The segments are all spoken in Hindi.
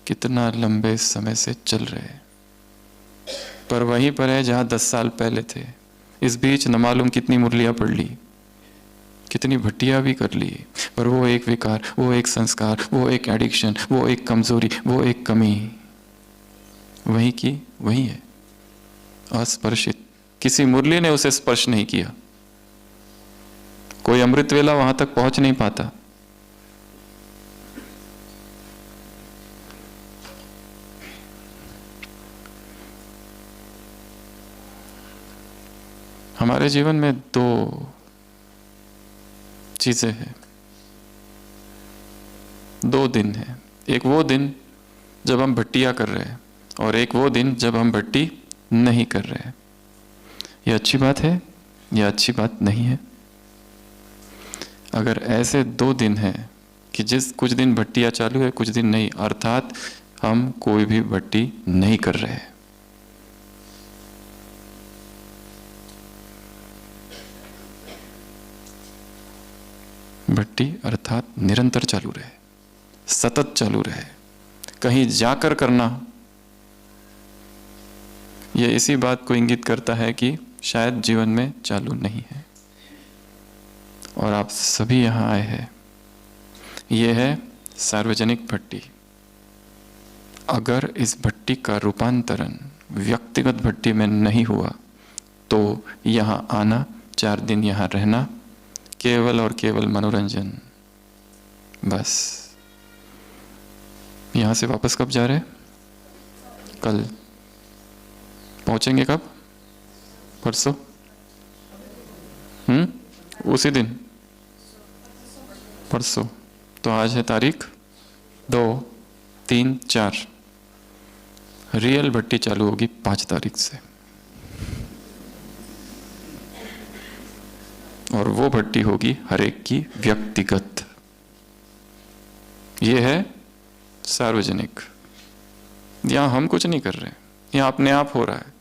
कितना लंबे समय से चल रहे हैं, पर वहीं पर है जहां 10 साल पहले थे। इस बीच न मालूम कितनी मुरलियां पढ़ ली, कितनी भट्टियां भी कर ली, पर वो एक विकार, वो एक संस्कार, वो एक एडिक्शन, वो एक कमजोरी, वो एक कमी वहीं की वहीं है, अस्पर्शित। किसी मुरली ने उसे स्पर्श नहीं किया। कोई अमृत वेला वहां तक पहुंच नहीं पाता। हमारे जीवन में दो चीजें हैं, दो दिन हैं। एक वो दिन जब हम भट्टियां कर रहे हैं और एक वो दिन जब हम भट्टी नहीं कर रहे हैं। यह अच्छी बात है या अच्छी बात नहीं है? अगर ऐसे दो दिन हैं कि कुछ दिन भट्टियां चालू है, कुछ दिन नहीं, अर्थात हम कोई भी भट्टी नहीं कर रहे हैं, भट्टी अर्थात निरंतर चालू रहे, सतत चालू रहे, कहीं जाकर करना, यह इसी बात को इंगित करता है कि शायद जीवन में चालू नहीं है। और आप सभी यहां आए हैं, यह है सार्वजनिक भट्टी। अगर इस भट्टी का रूपांतरण व्यक्तिगत भट्टी में नहीं हुआ तो यहां आना, 4 दिन यहां रहना, केवल और केवल मनोरंजन, बस। यहां से वापस कब जा रहे? कल। पहुंचेंगे कब? परसों? उसी दिन? परसों। तो आज है तारीख 2, 3, 4। रियल भट्टी चालू होगी 5 तारीख से, और वो भट्टी होगी हर एक की व्यक्तिगत। ये है सार्वजनिक। यहां हम कुछ नहीं कर रहे, यहां अपने आप हो रहा है।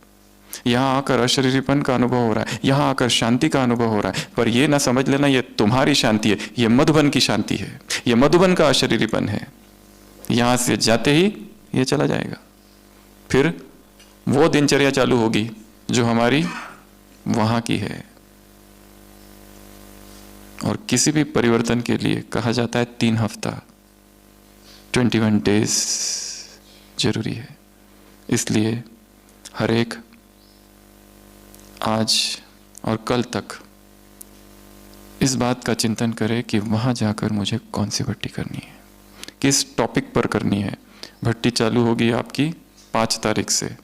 यहां आकर अशरीरीपन का अनुभव हो रहा है, यहां आकर शांति का अनुभव हो रहा है। पर यह ना समझ लेना ये तुम्हारी शांति है, ये मधुबन की शांति है, ये मधुबन का अशरीरीपन है। यहां से जाते ही ये चला जाएगा। फिर वो दिनचर्या चालू होगी जो हमारी वहां की है। और किसी भी परिवर्तन के लिए कहा जाता है 3 हफ्ता, 21 डेज जरूरी है। इसलिए हर एक आज और कल तक इस बात का चिंतन करे कि वहां जाकर मुझे कौन सी भट्टी करनी है, किस टॉपिक पर करनी है। भट्टी चालू होगी आपकी 5 तारीख से।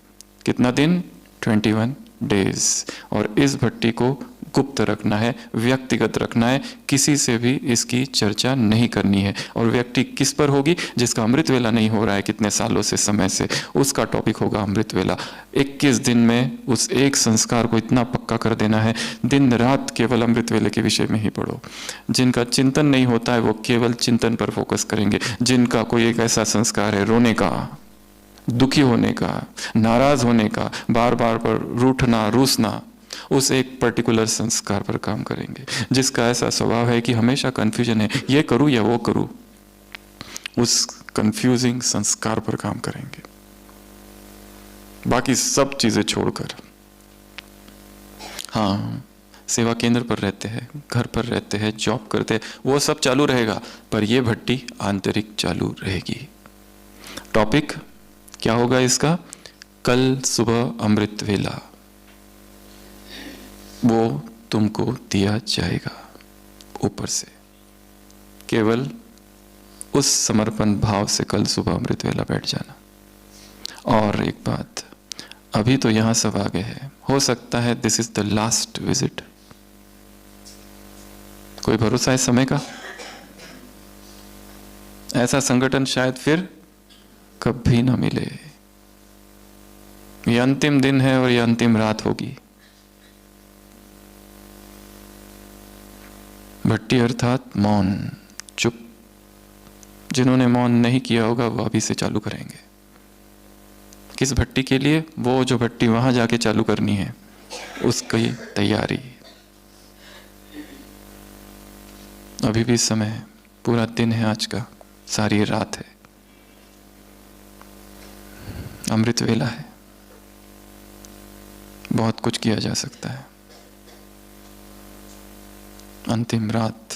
कितना दिन? 21 डेज। और इस भट्टी को गुप्त रखना है, व्यक्तिगत रखना है, किसी से भी इसकी चर्चा नहीं करनी है। और व्यक्ति किस पर होगी? जिसका अमृत वेला नहीं हो रहा है कितने सालों से, समय से, उसका टॉपिक होगा अमृत वेला। 21 दिन में उस एक संस्कार को इतना पक्का कर देना है, दिन रात केवल अमृत वेले के विषय में ही पढ़ो। जिनका चिंतन नहीं होता है वो केवल चिंतन पर फोकस करेंगे। जिनका कोई एक ऐसा संस्कार है रोने का, दुखी होने का, नाराज होने का, बार बार पर रूठना, रूसना, उस एक पर्टिकुलर संस्कार पर काम करेंगे। जिसका ऐसा स्वभाव है कि हमेशा कंफ्यूजन है, ये करूं या वो करूं, उस कंफ्यूजिंग संस्कार पर काम करेंगे। बाकी सब चीजें छोड़कर। हाँ, सेवा केंद्र पर रहते हैं, घर पर रहते हैं, जॉब करते हैं, वो सब चालू रहेगा, पर यह भट्टी आंतरिक चालू रहेगी। टॉपिक क्या होगा इसका? कल सुबह अमृत वेला, वो तुमको दिया जाएगा ऊपर से। केवल उस समर्पण भाव से कल सुबह अमृत वेला बैठ जाना। और एक बात, अभी तो यहां सब आ गए हैं, हो सकता है this is the last visit. कोई भरोसा है समय का? ऐसा संगठन शायद फिर कभी ना मिले। ये अंतिम दिन है और ये अंतिम रात होगी। भट्टी अर्थात मौन, चुप। जिन्होंने मौन नहीं किया होगा वो अभी से चालू करेंगे। किस भट्टी के लिए? वो जो भट्टी वहां जाके चालू करनी है, उसकी तैयारी। अभी भी समय है, पूरा दिन है आज का, सारी रात है। अमृत वेला है, बहुत कुछ किया जा सकता है। अंतिम रात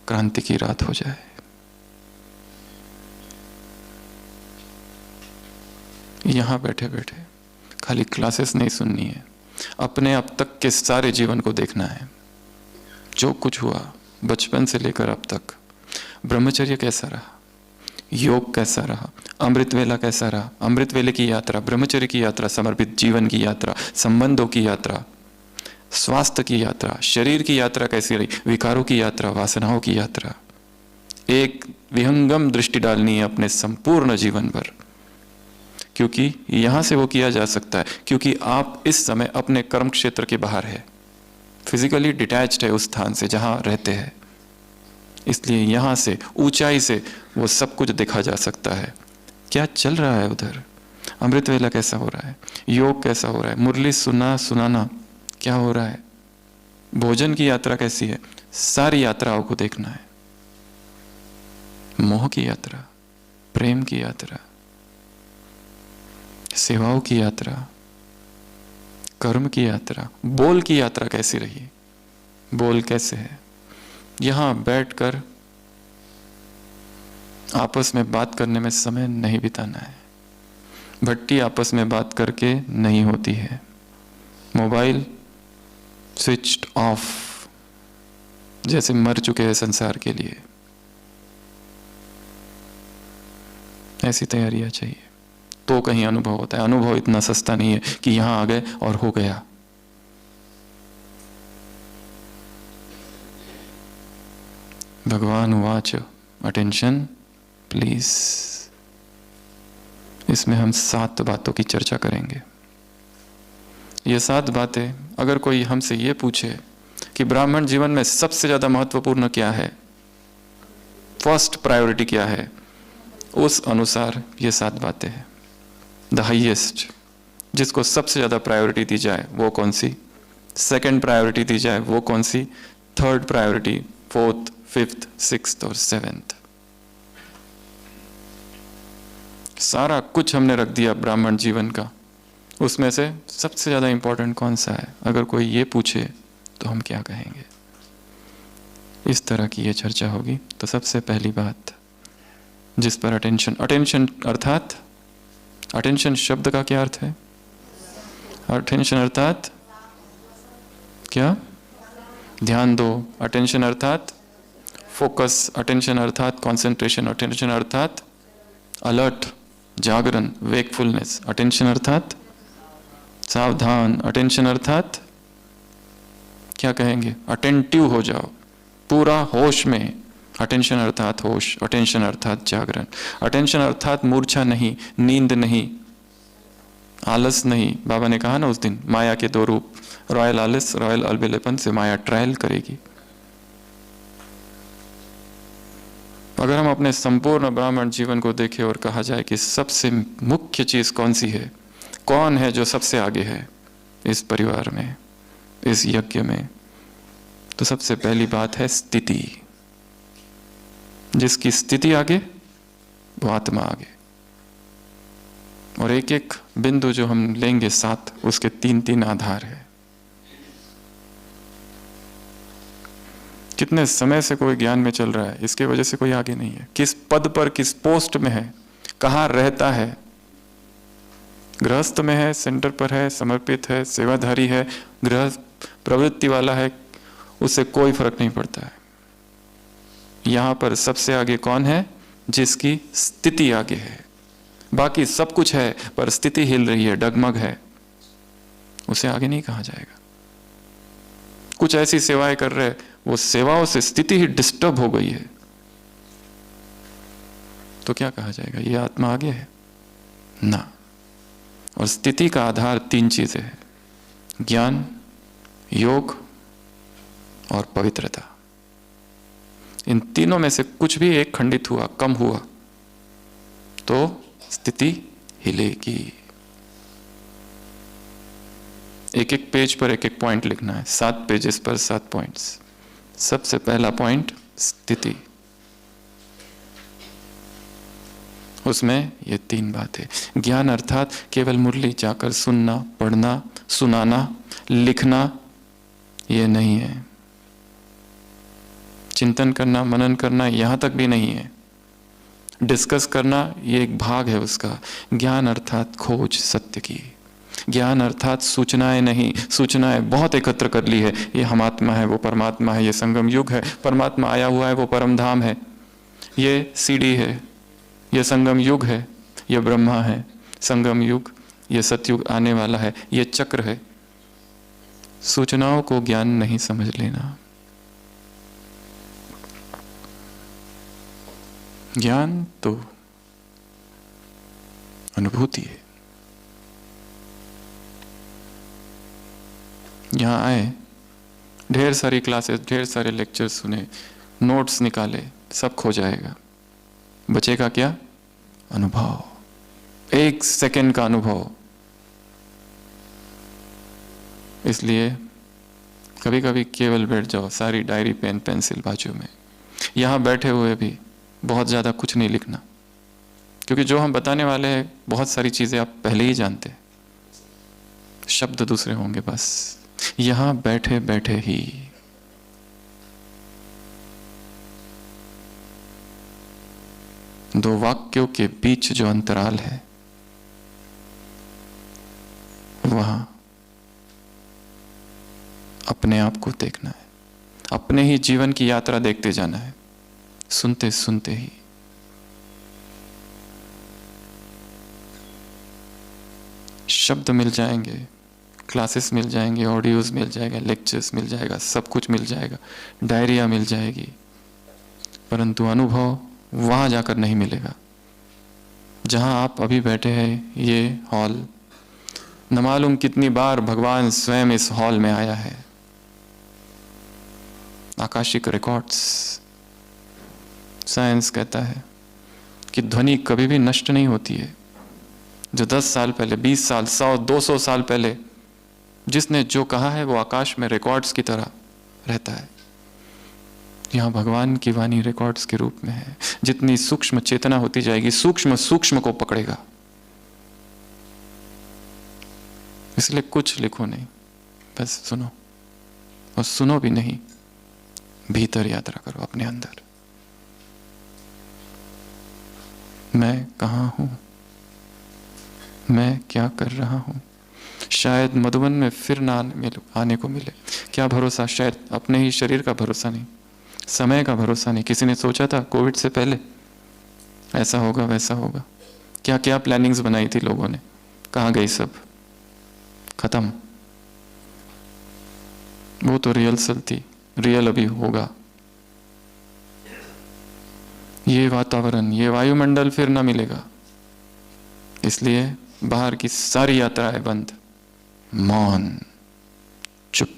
क्रांति की रात हो जाए। यहां बैठे बैठे खाली क्लासेस नहीं सुननी है, अपने अब तक के सारे जीवन को देखना है। जो कुछ हुआ बचपन से लेकर अब तक, ब्रह्मचर्य कैसा रहा, योग कैसा रहा, अमृत वेला कैसा रहा, अमृत वेले की यात्रा, ब्रह्मचर्य की यात्रा, समर्पित जीवन की यात्रा, संबंधों की यात्रा, स्वास्थ्य की यात्रा, शरीर की यात्रा कैसी रही, विकारों की यात्रा, वासनाओं की यात्रा। एक विहंगम दृष्टि डालनी है अपने संपूर्ण जीवन पर, क्योंकि यहां से वो किया जा सकता है, क्योंकि आप इस समय अपने कर्म क्षेत्र के बाहर है, फिजिकली डिटैच्ड है उस स्थान से जहां रहते हैं। इसलिए यहां से ऊंचाई से वो सब कुछ देखा जा सकता है। क्या चल रहा है उधर, अमृत वेला कैसा हो रहा है, योग कैसा हो रहा है, मुरली सुनाना क्या हो रहा है, भोजन की यात्रा कैसी है, सारी यात्राओं को देखना है। मोह की यात्रा, प्रेम की यात्रा, सेवाओं की यात्रा, कर्म की यात्रा, बोल की यात्रा कैसी रही, बोल कैसे है। यहां बैठकर आपस में बात करने में समय नहीं बिताना है। भट्टी आपस में बात करके नहीं होती है। मोबाइल स्विच्ड ऑफ, जैसे मर चुके हैं संसार के लिए। ऐसी तैयारियां चाहिए तो कहीं अनुभव होता है। अनुभव इतना सस्ता नहीं है कि यहां आ गए और हो गया। भगवान वाच, अटेंशन प्लीज। इसमें हम 7 बातों की चर्चा करेंगे। ये 7 बातें, अगर कोई हमसे ये पूछे कि ब्राह्मण जीवन में सबसे ज्यादा महत्वपूर्ण क्या है, फर्स्ट प्रायोरिटी क्या है, उस अनुसार ये 7 बातें हैं। द हाईएस्ट, जिसको सबसे ज्यादा प्रायोरिटी दी जाए वो कौन सी, सेकंड प्रायोरिटी दी जाए वो कौन सी, third priority, fourth, fifth, sixth और सेवेंथ। सारा कुछ हमने रख दिया ब्राह्मण जीवन का, उसमें से सबसे ज्यादा इंपॉर्टेंट कौन सा है, अगर कोई ये पूछे तो हम क्या कहेंगे। इस तरह की ये चर्चा होगी। तो सबसे पहली बात जिस पर अटेंशन, अटेंशन अर्थात, अटेंशन शब्द का क्या अर्थ है, अटेंशन अर्थात क्या, ध्यान दो। अटेंशन अर्थात फोकस, अटेंशन अर्थात कंसंट्रेशन, अटेंशन अर्थात अलर्ट, जागरण, वेकफुलनेस, अटेंशन अर्थात सावधान, अटेंशन अर्थात क्या कहेंगे, अटेंटिव हो जाओ, पूरा होश में। अटेंशन अर्थात होश, अटेंशन अर्थात जागरण, अटेंशन अर्थात मूर्छा नहीं, नींद नहीं, आलस नहीं। बाबा ने कहा ना उस दिन, माया के 2 रूप, रॉयल आलस, रॉयल अलबेलेपन से माया ट्रायल करेगी। अगर हम अपने संपूर्ण ब्राह्मण जीवन को देखें और कहा जाए कि सबसे मुख्य चीज कौन सी है, कौन है जो सबसे आगे है इस परिवार में, इस यज्ञ में, तो सबसे पहली बात है स्थिति। जिसकी स्थिति आगे वो आत्मा आगे। और एक एक बिंदु जो हम लेंगे 7, उसके 3-3 आधार है। कितने समय से कोई ज्ञान में चल रहा है, इसके वजह से कोई आगे नहीं है। किस पद पर, किस पोस्ट में है, कहाँ रहता है, गृहस्थ में है, सेंटर पर है, समर्पित है, सेवाधारी है, गृहस्थ प्रवृत्ति वाला है, उससे कोई फर्क नहीं पड़ता है। यहां पर सबसे आगे कौन है, जिसकी स्थिति आगे है। बाकी सब कुछ है पर स्थिति हिल रही है, डगमग है, उसे आगे नहीं कहा जाएगा। कुछ ऐसी सेवाएं कर रहे, वो सेवाओं से स्थिति ही डिस्टर्ब हो गई है, तो क्या कहा जाएगा, ये आत्मा आगे है ना। और स्थिति का आधार 3 चीजें हैं, ज्ञान, योग और पवित्रता। इन तीनों में से कुछ भी एक खंडित हुआ, कम हुआ, तो स्थिति हिलेगी। एक एक पेज पर एक एक पॉइंट लिखना है, 7 पेजेस पर 7 पॉइंट्स। सबसे पहला पॉइंट स्थिति। उसमें ये 3 बातें। ज्ञान अर्थात केवल मुरली जाकर सुनना, पढ़ना, सुनाना, लिखना, ये नहीं है। चिंतन करना, मनन करना, यहां तक भी नहीं है। डिस्कस करना, ये एक भाग है उसका। ज्ञान अर्थात खोज सत्य की। ज्ञान अर्थात सूचनाएं नहीं, सूचनाएं बहुत एकत्र कर ली है, ये हम आत्मा है, वो परमात्मा है, ये संगम युग है, परमात्मा आया हुआ है, वो परम धाम है, ये सीढ़ी है, ये संगम युग है, ये ब्रह्मा है, संगम युग, ये सतयुग आने वाला है, ये चक्र है। सूचनाओं को ज्ञान नहीं समझ लेना। ज्ञान तो अनुभूति है। यहां आए, ढेर सारी क्लासेस, ढेर सारे लेक्चर्स सुने, नोट्स निकाले, सब खो जाएगा। बचेगा क्या? अनुभव, 1 सेकंड का अनुभव। इसलिए कभी कभी केवल बैठ जाओ, सारी डायरी, पेन, पेंसिल बाजू में। यहां बैठे हुए भी बहुत ज़्यादा कुछ नहीं लिखना, क्योंकि जो हम बताने वाले हैं बहुत सारी चीज़ें आप पहले ही जानते हैं, शब्द दूसरे होंगे बस। यहां बैठे बैठे ही दो वाक्यों के बीच जो अंतराल है, वहां अपने आप को देखना है, अपने ही जीवन की यात्रा देखते जाना है, सुनते सुनते ही। शब्द मिल जाएंगे, क्लासेस मिल जाएंगे, ऑडियोज मिल जाएगा, लेक्चर्स मिल जाएगा, सब कुछ मिल जाएगा, डायरिया मिल जाएगी, परंतु अनुभव वहां जाकर नहीं मिलेगा जहां आप अभी बैठे हैं। ये हॉल, न मालूम कितनी बार भगवान स्वयं इस हॉल में आया है। आकाशिक रिकॉर्ड्स, साइंस कहता है कि ध्वनि कभी भी नष्ट नहीं होती है। जो 10 साल पहले, 20 साल, 100, 200 साल पहले जिसने जो कहा है, वो आकाश में रिकॉर्ड्स की तरह रहता है। यहां भगवान की वाणी रिकॉर्ड्स के रूप में है। जितनी सूक्ष्म चेतना होती जाएगी, सूक्ष्म सूक्ष्म को पकड़ेगा। इसलिए कुछ लिखो नहीं, बस सुनो, और सुनो भी नहीं, भीतर यात्रा करो अपने अंदर। मैं कहां हूं, मैं क्या कर रहा हूं। शायद मधुबन में फिर ना आने को मिले, क्या भरोसा। शायद अपने ही शरीर का भरोसा नहीं, समय का भरोसा नहीं। किसी ने सोचा था कोविड से पहले ऐसा होगा, वैसा होगा, क्या क्या प्लानिंग्स बनाई थी लोगों ने, कहां गई सब, खत्म। वो तो रिहर्सल थी, रियल अभी होगा। ये वातावरण, ये वायुमंडल फिर ना मिलेगा। इसलिए बाहर की सारी यात्रा है बंद, मौन, चुप,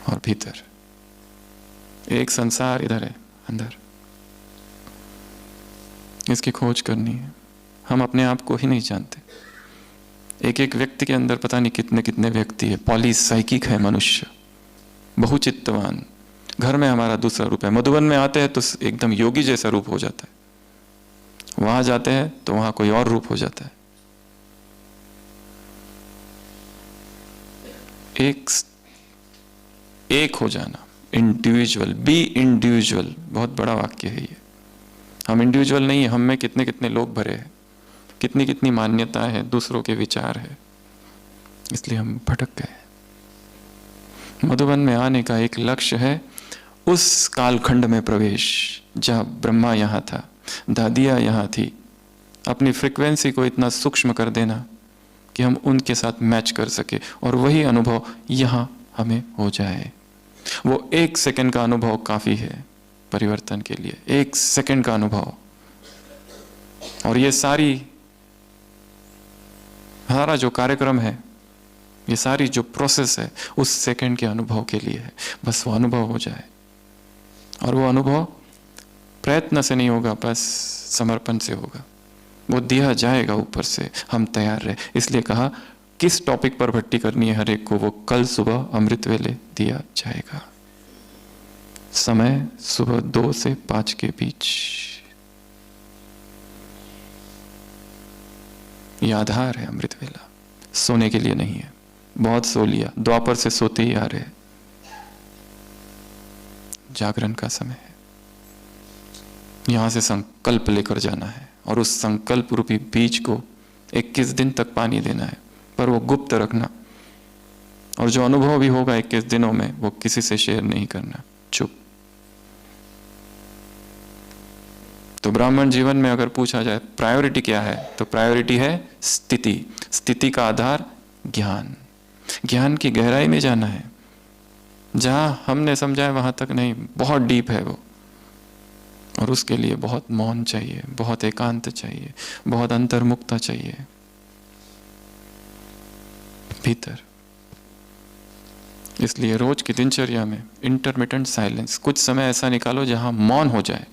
और भीतर एक संसार इधर है अंदर। इसकी खोज करनी है। हम अपने आप को ही नहीं जानते। एक एक व्यक्ति के अंदर पता नहीं कितने कितने व्यक्ति है। पॉलीसाइकिक है मनुष्य, बहुचित्तवान। घर में हमारा दूसरा रूप है, मधुबन में आते हैं तो एकदम योगी जैसा रूप हो जाता है, वहां जाते हैं तो वहां कोई और रूप हो जाता है। एक हो जाना, इंडिविजुअल, बी इंडिविजुअल, बहुत बड़ा वाक्य है ये। हम इंडिविजुअल नहीं है, हम में कितने कितने लोग भरे हैं, कितनी कितनी मान्यता है, दूसरों के विचार है, इसलिए हम भटक गए। मधुबन में आने का एक लक्ष्य है उस कालखंड में प्रवेश जहां ब्रह्मा यहां था, दादिया यहां थी। अपनी फ्रीक्वेंसी को इतना सूक्ष्म कर देना कि हम उनके साथ मैच कर सके, और वही अनुभव यहां हमें हो जाए। वो 1 सेकंड का अनुभव काफी है परिवर्तन के लिए, 1 सेकंड का अनुभव। और ये सारा जो कार्यक्रम है, ये सारी जो प्रोसेस है, उस सेकंड के अनुभव के लिए है। बस वो अनुभव हो जाए, और वो अनुभव प्रयत्न से नहीं होगा, बस समर्पण से होगा। वो दिया जाएगा ऊपर से, हम तैयार रहे। इसलिए कहा किस टॉपिक पर भट्टी करनी है हर एक को, वो कल सुबह अमृत वेले दिया जाएगा। समय सुबह 2 से 5 के बीच। ये आधार है अमृत वेला, सोने के लिए नहीं है। बहुत सो लिया, द्वापर से सोते ही आ रहे, जागरण का समय है। यहां से संकल्प लेकर जाना है और उस संकल्प रूपी बीज को 21 दिन तक पानी देना है, पर वो गुप्त रखना। और जो अनुभव भी होगा 21 दिनों में वो किसी से शेयर नहीं करना, चुप। तो ब्राह्मण जीवन में अगर पूछा जाए प्रायोरिटी क्या है, तो प्रायोरिटी है स्थिति। स्थिति का आधार ज्ञान। ज्ञान की गहराई में जाना है, जहां हमने समझा है वहां तक नहीं, बहुत डीप है वो। और उसके लिए बहुत मौन चाहिए, बहुत एकांत चाहिए, बहुत अंतर्मुक्ता चाहिए भीतर। इसलिए रोज की दिनचर्या में इंटरमिटेंट साइलेंस, कुछ समय ऐसा निकालो जहां मौन हो जाए,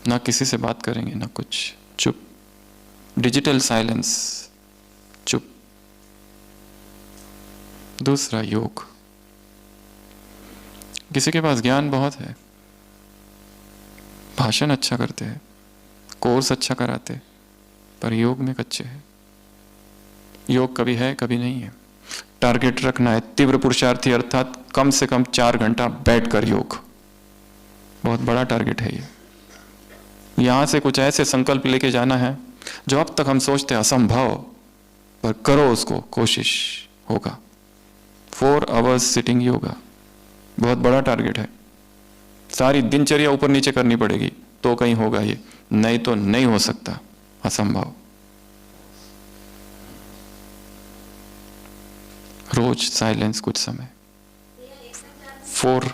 ना किसी से बात करेंगे ना कुछ, चुप। डिजिटल साइलेंस, चुप। दूसरा योग। किसी के पास ज्ञान बहुत है, भाषण अच्छा करते हैं, कोर्स अच्छा कराते, पर योग में कच्चे हैं। योग कभी है कभी नहीं है। टारगेट रखना है तीव्र पुरुषार्थी, अर्थात कम से कम 4 घंटा बैठकर योग। बहुत बड़ा टारगेट है ये। यहां से कुछ ऐसे संकल्प लेके जाना है जो अब तक हम सोचते असंभव, पर करो उसको, कोशिश होगा। 4 आवर्स सिटिंग योगा, बहुत बड़ा टारगेट है। सारी दिनचर्या ऊपर नीचे करनी पड़ेगी तो कहीं होगा ये, नहीं तो नहीं हो सकता, असंभव। रोज साइलेंस कुछ समय, 4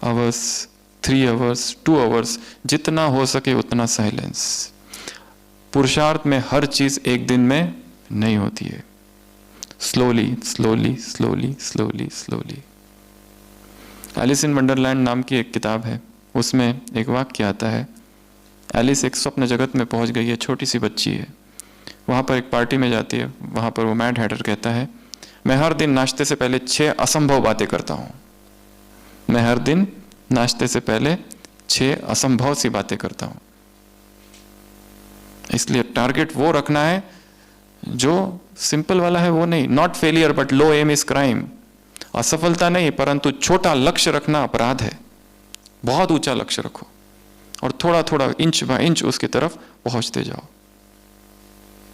आवर्स, 3 आवर्स, 2 आवर्स, जितना हो सके उतना साइलेंस। पुरुषार्थ में हर चीज एक दिन में नहीं होती है, slowly slowly slowly slowly slowly. Alice in Wonderland नाम की एक किताब है, उसमें एक वाक्य आता है, एलिस एक स्वप्न जगत में पहुंच गई है, छोटी सी बच्ची है, वहां पर एक पार्टी में जाती है। वहां पर वो मैड हैटर कहता है, मैं हर दिन नाश्ते से पहले 6 असंभव बातें करता हूं। मैं हर दिन नाश्ते से पहले 6 असंभव सी बातें करता हूं। इसलिए टारगेट वो रखना है जो सिंपल वाला है, वो नहीं। Not failure but low aim is crime. असफलता नहीं, परंतु छोटा लक्ष्य रखना अपराध है। बहुत ऊंचा लक्ष्य रखो और थोड़ा थोड़ा इंच बाय इंच उसकी तरफ पहुंचते जाओ।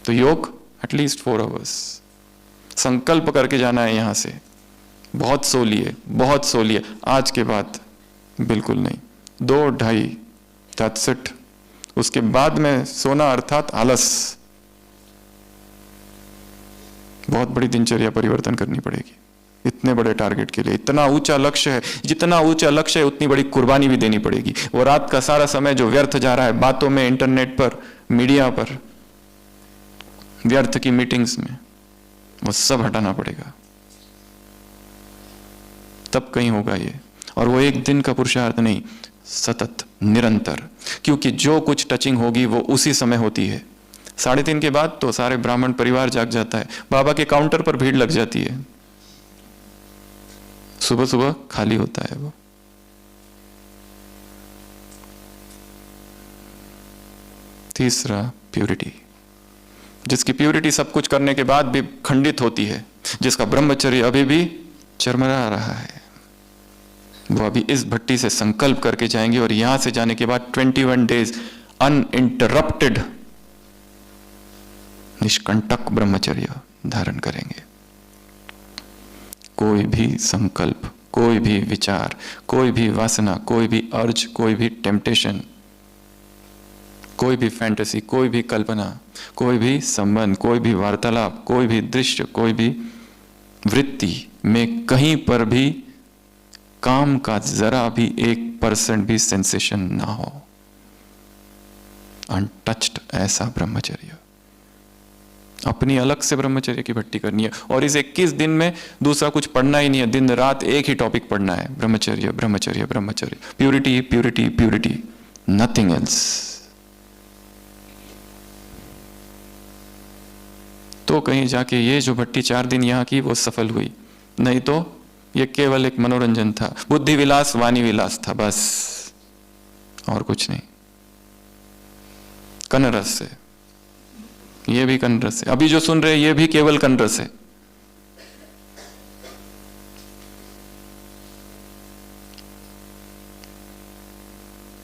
तो योग एटलीस्ट 4 आवर्स, संकल्प करके जाना है यहां से। बहुत सो लिए, बहुत सो लिए, आज के बाद बिल्कुल नहीं, 2-2.5, दैट्स इट। उसके बाद में सोना अर्थात आलस। बहुत बड़ी दिनचर्या परिवर्तन करनी पड़ेगी इतने बड़े टारगेट के लिए। इतना ऊंचा लक्ष्य है, जितना ऊंचा लक्ष्य है उतनी बड़ी कुर्बानी भी देनी पड़ेगी। वो रात का सारा समय जो व्यर्थ जा रहा है बातों में, इंटरनेट पर, मीडिया पर, व्यर्थ की मीटिंग्स में, वो सब हटाना पड़ेगा, तब कहीं होगा ये। और वो एक दिन का पुरुषार्थ नहीं, सतत, निरंतर। क्योंकि जो कुछ टचिंग होगी वो उसी समय होती है। 3:30 के बाद तो सारे ब्राह्मण परिवार जाग जाता है, बाबा के काउंटर पर भीड़ लग जाती है, सुबह सुबह खाली होता है वो। तीसरा प्यूरिटी। जिसकी प्यूरिटी सब कुछ करने के बाद भी खंडित होती है, जिसका ब्रह्मचर्य अभी भी चरमरा रहा है, वो अभी इस भट्टी से संकल्प करके जाएंगे और यहां से जाने के बाद 21 डेज अनइंटरप्टेड निष्कंटक ब्रह्मचर्य धारण करेंगे। कोई भी संकल्प, कोई भी विचार, कोई भी वासना, कोई भी अर्ज, कोई भी टेम्पटेशन, कोई भी फैंटेसी, कोई भी कल्पना, कोई भी संबंध, कोई भी वार्तालाप, कोई भी दृश्य, कोई भी वृत्ति में कहीं पर भी काम का जरा भी 1% भी सेंसेशन ना हो। अनटच्ड ऐसा ब्रह्मचर्य। अपनी अलग से ब्रह्मचर्य की भट्टी करनी है और इस 21 दिन में दूसरा कुछ पढ़ना ही नहीं है। दिन रात एक ही टॉपिक पढ़ना है, ब्रह्मचर्य ब्रह्मचर्य ब्रह्मचर्य, purity purity purity, nothing else. तो कहीं जाके ये जो भट्टी 4 दिन यहां की वो सफल हुई, नहीं तो ये केवल एक मनोरंजन था, बुद्धि विलास, वाणी विलास था, बस और कुछ नहीं। कनरस से ये भी कनरस है, अभी जो सुन रहे हैं ये भी केवल कनरस है।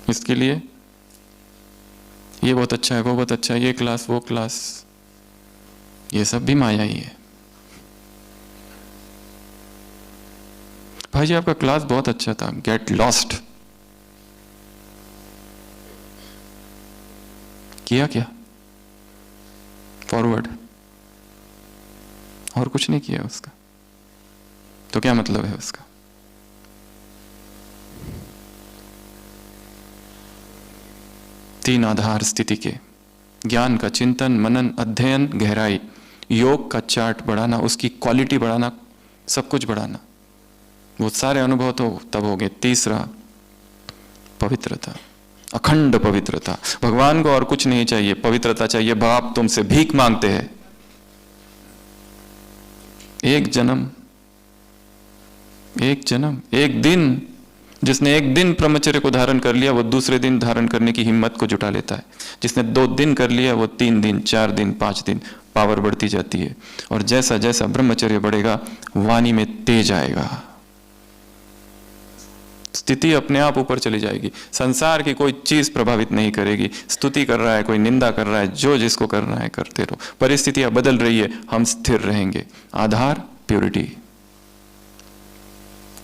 इसके लिए ये बहुत अच्छा है, वो बहुत अच्छा है, ये क्लास वो क्लास, ये सब भी माया ही है। भाई जी आपका क्लास बहुत अच्छा था, गेट लॉस्ट। किया क्या? फॉरवर्ड, और कुछ नहीं किया उसका, तो क्या मतलब है उसका? तीन आधार स्थिति के ज्ञान का चिंतन, मनन, अध्ययन, गहराई, योग का चार्ट बढ़ाना, उसकी क्वालिटी बढ़ाना, सब कुछ बढ़ाना, वो सारे अनुभव तो तब हो गए। तीसरा पवित्रता, अखंड पवित्रता। भगवान को और कुछ नहीं चाहिए, पवित्रता चाहिए। बाप तुमसे भीख मांगते हैं, एक जन्म, एक दिन। जिसने एक दिन ब्रह्मचर्य को धारण कर लिया वो दूसरे दिन धारण करने की हिम्मत को जुटा लेता है। जिसने 2 दिन कर लिया वो 3 दिन, 4 दिन, 5 दिन, पावर बढ़ती जाती है। और जैसा जैसा ब्रह्मचर्य बढ़ेगा वाणी में तेज आएगा, स्थिति अपने आप ऊपर चली जाएगी। संसार की कोई चीज प्रभावित नहीं करेगी। स्तुति कर रहा है कोई, निंदा कर रहा है, जो जिसको करना है करते रहो। परिस्थितियां बदल रही है, हम स्थिर रहेंगे। आधार प्योरिटी।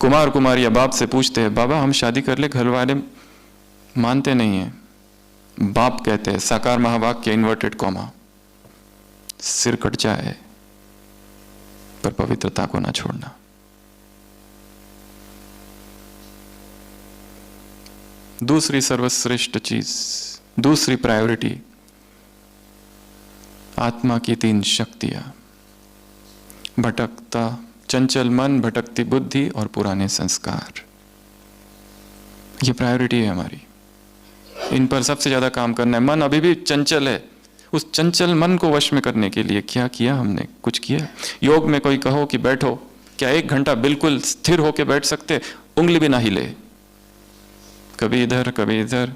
कुमार कुमारिया बाप से पूछते हैं, बाबा हम शादी कर ले, घर वाले मानते नहीं है। बाप कहते हैं, साकार महावाक्य इन्वर्टेड कॉमा, सिर कट जाए पर पवित्रता को ना छोड़ना। दूसरी सर्वश्रेष्ठ चीज, दूसरी प्रायोरिटी, आत्मा की 3 शक्तियां, भटकता चंचल मन, भटकती बुद्धि और पुराने संस्कार। ये प्रायोरिटी है हमारी, इन पर सबसे ज्यादा काम करना है। मन अभी भी चंचल है, उस चंचल मन को वश में करने के लिए क्या किया हमने? कुछ किया? योग में कोई कहो कि बैठो, क्या 1 घंटा बिल्कुल स्थिर होकर बैठ सकते? उंगली भी ना हिले, कभी इधर कभी इधर,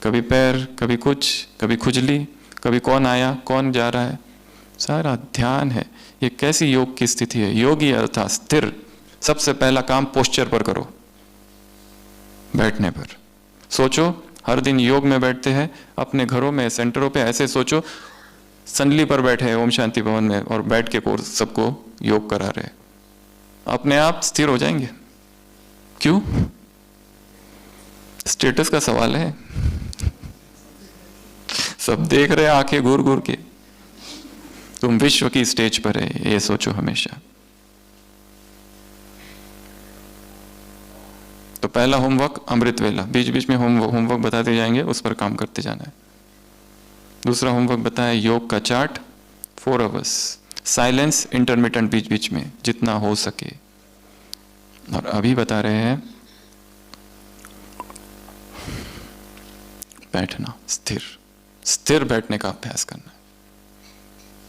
कभी पैर, कभी कुछ, कभी खुजली, कभी कौन आया कौन जा रहा है, सारा ध्यान है। ये कैसी योग की स्थिति है? योगी अर्थात स्थिर। सबसे पहला काम पोस्चर पर करो, बैठने पर सोचो। हर दिन योग में बैठते हैं, अपने घरों में, सेंटरों पे ऐसे सोचो संडली पर बैठे हैं ओम शांति भवन में और बैठ के कोर्स सबको योग करा रहे, अपने आप स्थिर हो जाएंगे। क्यों? स्टेटस का सवाल है। सब देख रहे हैं आंखें घूर घूर के, तुम विश्व की स्टेज पर है, ये सोचो हमेशा। तो पहला होमवर्क अमृत वेला, बीच बीच में होमवर्क बताते जाएंगे, उस पर काम करते जाना है। दूसरा होमवर्क बताया योग का चार्ट, 4 आवर्स साइलेंस, इंटरमिटेंट बीच बीच में जितना हो सके। और अभी बता रहे हैं बैठना, स्थिर स्थिर बैठने का अभ्यास करना।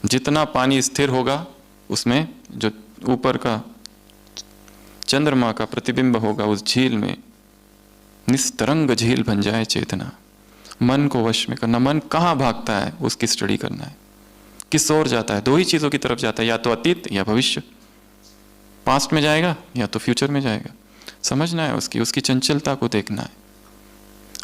जितना पानी स्थिर होगा उसमें जो ऊपर का चंद्रमा का प्रतिबिंब होगा उस झील में निस्तरंग झील बन जाए चेतना। मन को वश में करना। मन कहाँ भागता है उसकी स्टडी करना है, किस ओर जाता है। 2 ही चीजों की तरफ जाता है, या तो अतीत या भविष्य, पास्ट में जाएगा या तो फ्यूचर में जाएगा। समझना है उसकी चंचलता को देखना है।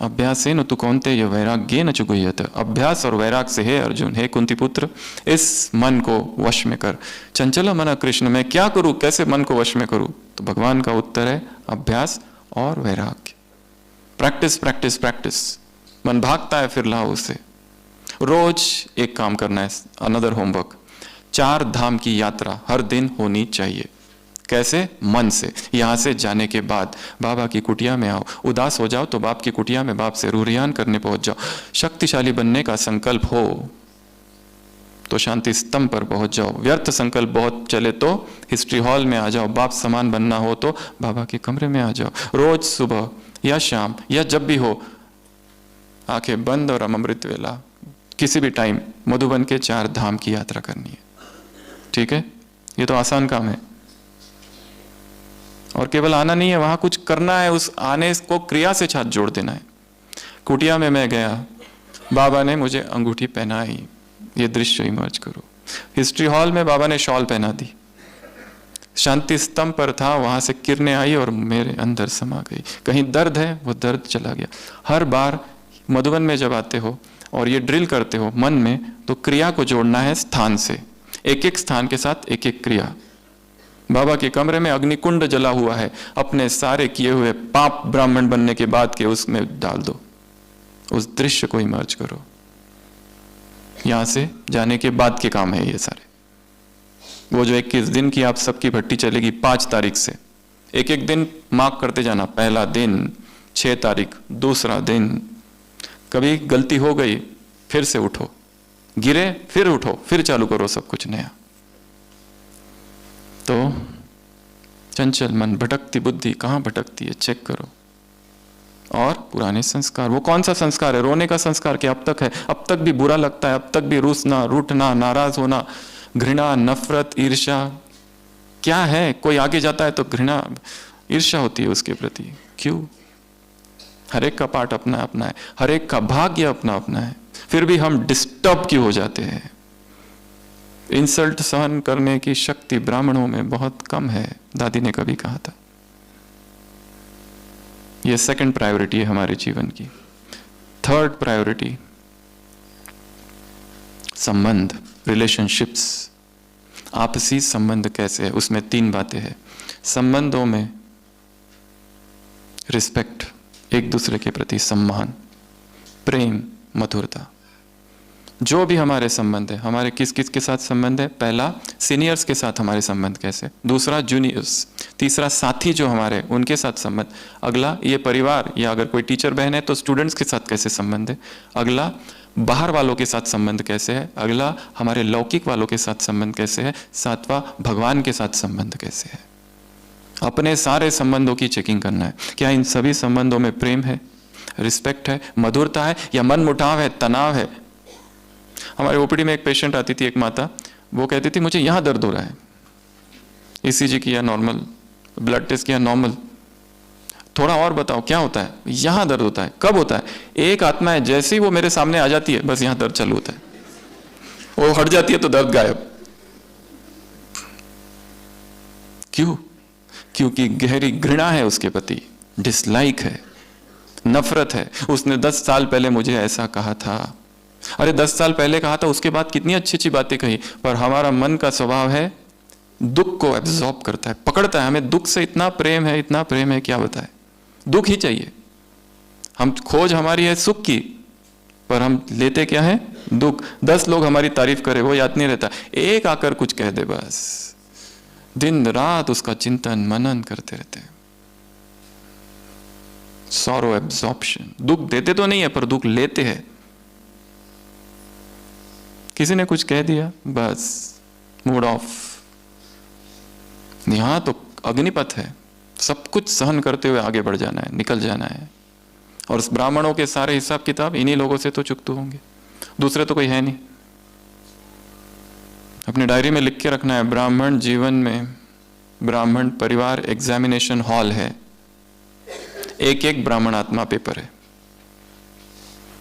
अभ्यासेन तु कौन्तेय वैराग्येन च गुह्यत। अभ्यास और वैराग से है अर्जुन, हे कुंती पुत्र, इस मन को वश में कर। चंचल मन कृष्ण, मैं क्या करूं, कैसे मन को वश में करूं? तो भगवान का उत्तर है अभ्यास और वैराग्य। Practice practice practice. मन भागता है फिर लाओ उसे। रोज एक काम करना है, अनदर होमवर्क, 4 धाम की यात्रा हर दिन होनी चाहिए। कैसे? मन से। यहां से जाने के बाद बाबा की कुटिया में आओ, उदास हो जाओ तो बाप की कुटिया में बाप से रूरियान करने पहुंच जाओ। शक्तिशाली बनने का संकल्प हो तो शांति स्तंभ पर पहुंच जाओ। व्यर्थ संकल्प बहुत चले तो हिस्ट्री हॉल में आ जाओ। बाप समान बनना हो तो बाबा के कमरे में आ जाओ। रोज सुबह या शाम या जब भी हो, आंखें बंद और अमृत वेला किसी भी टाइम मधुबन के 4 धाम की यात्रा करनी है। ठीक है, ये तो आसान काम है। और केवल आना नहीं है, वहां कुछ करना है। उस आने को क्रिया से साथ जोड़ देना है। कुटिया में मैं गया, बाबा ने मुझे अंगूठी पहनाई, ये दृश्य इमर्ज करो। हिस्ट्री हॉल में बाबा ने शॉल पहना दी, शांति स्तंभ पर था, वहां से किरणें आई और मेरे अंदर समा गई। कहीं दर्द है, वो दर्द चला गया। हर बार मधुबन में जब आते हो और ये ड्रिल करते हो मन में, तो क्रिया को जोड़ना है स्थान से, एक एक स्थान के साथ एक एक क्रिया। बाबा के कमरे में अग्निकुंड जला हुआ है, अपने सारे किए हुए पाप ब्राह्मण बनने के बाद के उसमें डाल दो, उस दृश्य को इमर्ज करो। यहां से जाने के बाद के काम है ये सारे। वो जो 21 दिन की आप सबकी भट्टी चलेगी 5 तारीख से, एक एक दिन मार्क करते जाना। पहला दिन 6 तारीख, दूसरा दिन, कभी गलती हो गई फिर से उठो, गिरे फिर उठो, फिर चालू करो सब कुछ नया। तो चंचल मन, भटकती बुद्धि कहां भटकती है चेक करो। और पुराने संस्कार, वो कौन सा संस्कार है? रोने का संस्कार क्या अब तक है? अब तक भी बुरा लगता है, अब तक भी रूसना, रूठना, नाराज होना, घृणा, नफरत, ईर्ष्या क्या है? कोई आगे जाता है तो घृणा, ईर्ष्या होती है उसके प्रति। क्यों? हर एक का पार्ट अपना अपना है, हर एक का भाग्य अपना अपना है, फिर भी हम डिस्टर्ब क्यों हो जाते हैं? इंसल्ट सहन करने की शक्ति ब्राह्मणों में बहुत कम है, दादी ने कभी कहा था। यह सेकंड प्रायोरिटी है हमारे जीवन की। थर्ड प्रायोरिटी संबंध, रिलेशनशिप्स। आपसी संबंध कैसे है? उसमें 3 बातें हैं। संबंधों में रिस्पेक्ट, एक दूसरे के प्रति सम्मान, प्रेम, मधुरता। जो भी हमारे संबंध है, हमारे किस किस के साथ संबंध है? पहला सीनियर्स के साथ हमारे संबंध कैसे, दूसरा जूनियर्स, तीसरा साथी जो हमारे उनके साथ संबंध, अगला ये परिवार या अगर कोई टीचर बहन है तो स्टूडेंट्स के साथ कैसे संबंध है, अगला बाहर वालों के साथ संबंध कैसे है, अगला हमारे लौकिक वालों के साथ संबंध कैसे है, सातवां भगवान के साथ संबंध कैसे है। अपने सारे संबंधों की चेकिंग करना है। क्या इन सभी संबंधों में प्रेम है, रिस्पेक्ट है, मधुरता है, या मन मुटाव है, तनाव है? हमारे ओपीडी में एक पेशेंट आती थी, एक माता, वो कहती थी मुझे यहां दर्द हो रहा है, ईसीजी किया नॉर्मल, ब्लड टेस्ट किया नॉर्मल, थोड़ा और बताओ क्या होता है? यहां दर्द होता है। कब होता है? एक आत्मा है, जैसे ही वो मेरे सामने आ जाती है बस यहां दर्द चालू होता है, वो हट जाती है तो दर्द गायब। क्यों? क्योंकि गहरी घृणा है उसके प्रति, डिसलाइक है, नफरत है। उसने 10 साल पहले मुझे ऐसा कहा था। अरे 10 साल पहले कहा था, उसके बाद कितनी अच्छी अच्छी बातें कही, पर हमारा मन का स्वभाव है दुख को एब्जॉर्ब करता है, पकड़ता है। हमें दुख से इतना प्रेम है, इतना प्रेम है, क्या बताए, दुख ही चाहिए। हम खोज हमारी है सुख की, पर हम लेते क्या है? दुख। 10 लोग हमारी तारीफ करे वो याद नहीं रहता, एक आकर कुछ कह दे बस दिन रात उसका चिंतन मनन करते रहते हैं। सॉरो एब्जॉर्प्शन, दुख देते तो नहीं है पर दुख लेते हैं। किसी ने कुछ कह दिया बस मूड ऑफ। यहां तो अग्निपथ है, सब कुछ सहन करते हुए आगे बढ़ जाना है, निकल जाना है। और उस ब्राह्मणों के सारे हिसाब किताब इन्हीं लोगों से तो चुकते होंगे, दूसरे तो कोई है नहीं। अपनी डायरी में लिख के रखना है, ब्राह्मण जीवन में ब्राह्मण परिवार एग्जामिनेशन हॉल है, एक एक ब्राह्मण आत्मा पेपर है।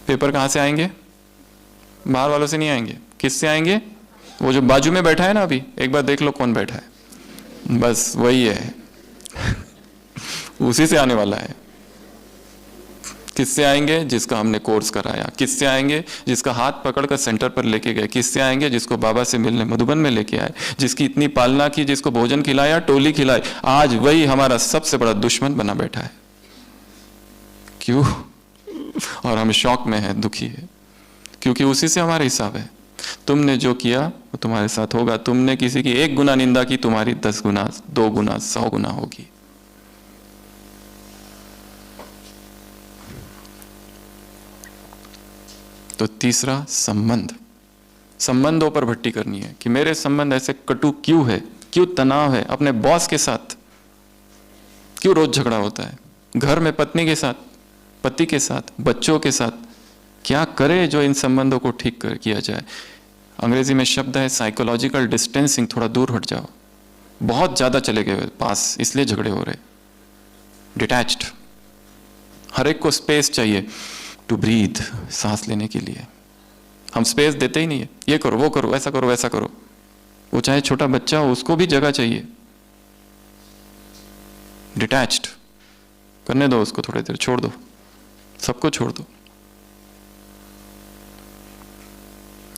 पेपर कहां से आएंगे? बाहर वालों से नहीं आएंगे। किससे आएंगे? वो जो बाजू में बैठा है ना, अभी एक बार देख लो कौन बैठा है, बस वही है उसी से आने वाला है। किससे आएंगे? जिसका हमने कोर्स कराया। किससे आएंगे? जिसका हाथ पकड़कर सेंटर पर लेके गए। किससे आएंगे? जिसको बाबा से मिलने मधुबन में लेके आए, जिसकी इतनी पालना की, जिसको भोजन खिलाया, टोली खिलाई। आज वही हमारा सबसे बड़ा दुश्मन बना बैठा है। क्यों? और हम शौक में है, दुखी है, क्योंकि उसी से हमारा हिसाब है। तुमने जो किया वो तुम्हारे साथ होगा। तुमने किसी की 1 गुना निंदा की, तुम्हारी 10 गुना, 2 गुना, 100 गुना होगी। तो तीसरा संबंध, संबंधों पर भट्टी करनी है कि मेरे संबंध ऐसे कटु क्यों है, क्यों तनाव है। अपने बॉस के साथ क्यों रोज झगड़ा होता है, घर में पत्नी के साथ, पति के साथ, बच्चों के साथ। क्या करे जो इन संबंधों को ठीक कर किया जाए। अंग्रेजी में शब्द है साइकोलॉजिकल डिस्टेंसिंग, थोड़ा दूर हट जाओ। बहुत ज्यादा चले गए पास, इसलिए झगड़े हो रहे। डिटैच्ड, हर एक को स्पेस चाहिए टू ब्रीथ, सांस लेने के लिए। हम स्पेस देते ही नहीं है, ये करो वो करो ऐसा करो वैसा करो। वो चाहे छोटा बच्चा हो उसको भी जगह चाहिए, डिटैच्ड करने दो उसको, थोड़ी देर छोड़ दो, सबको छोड़ दो।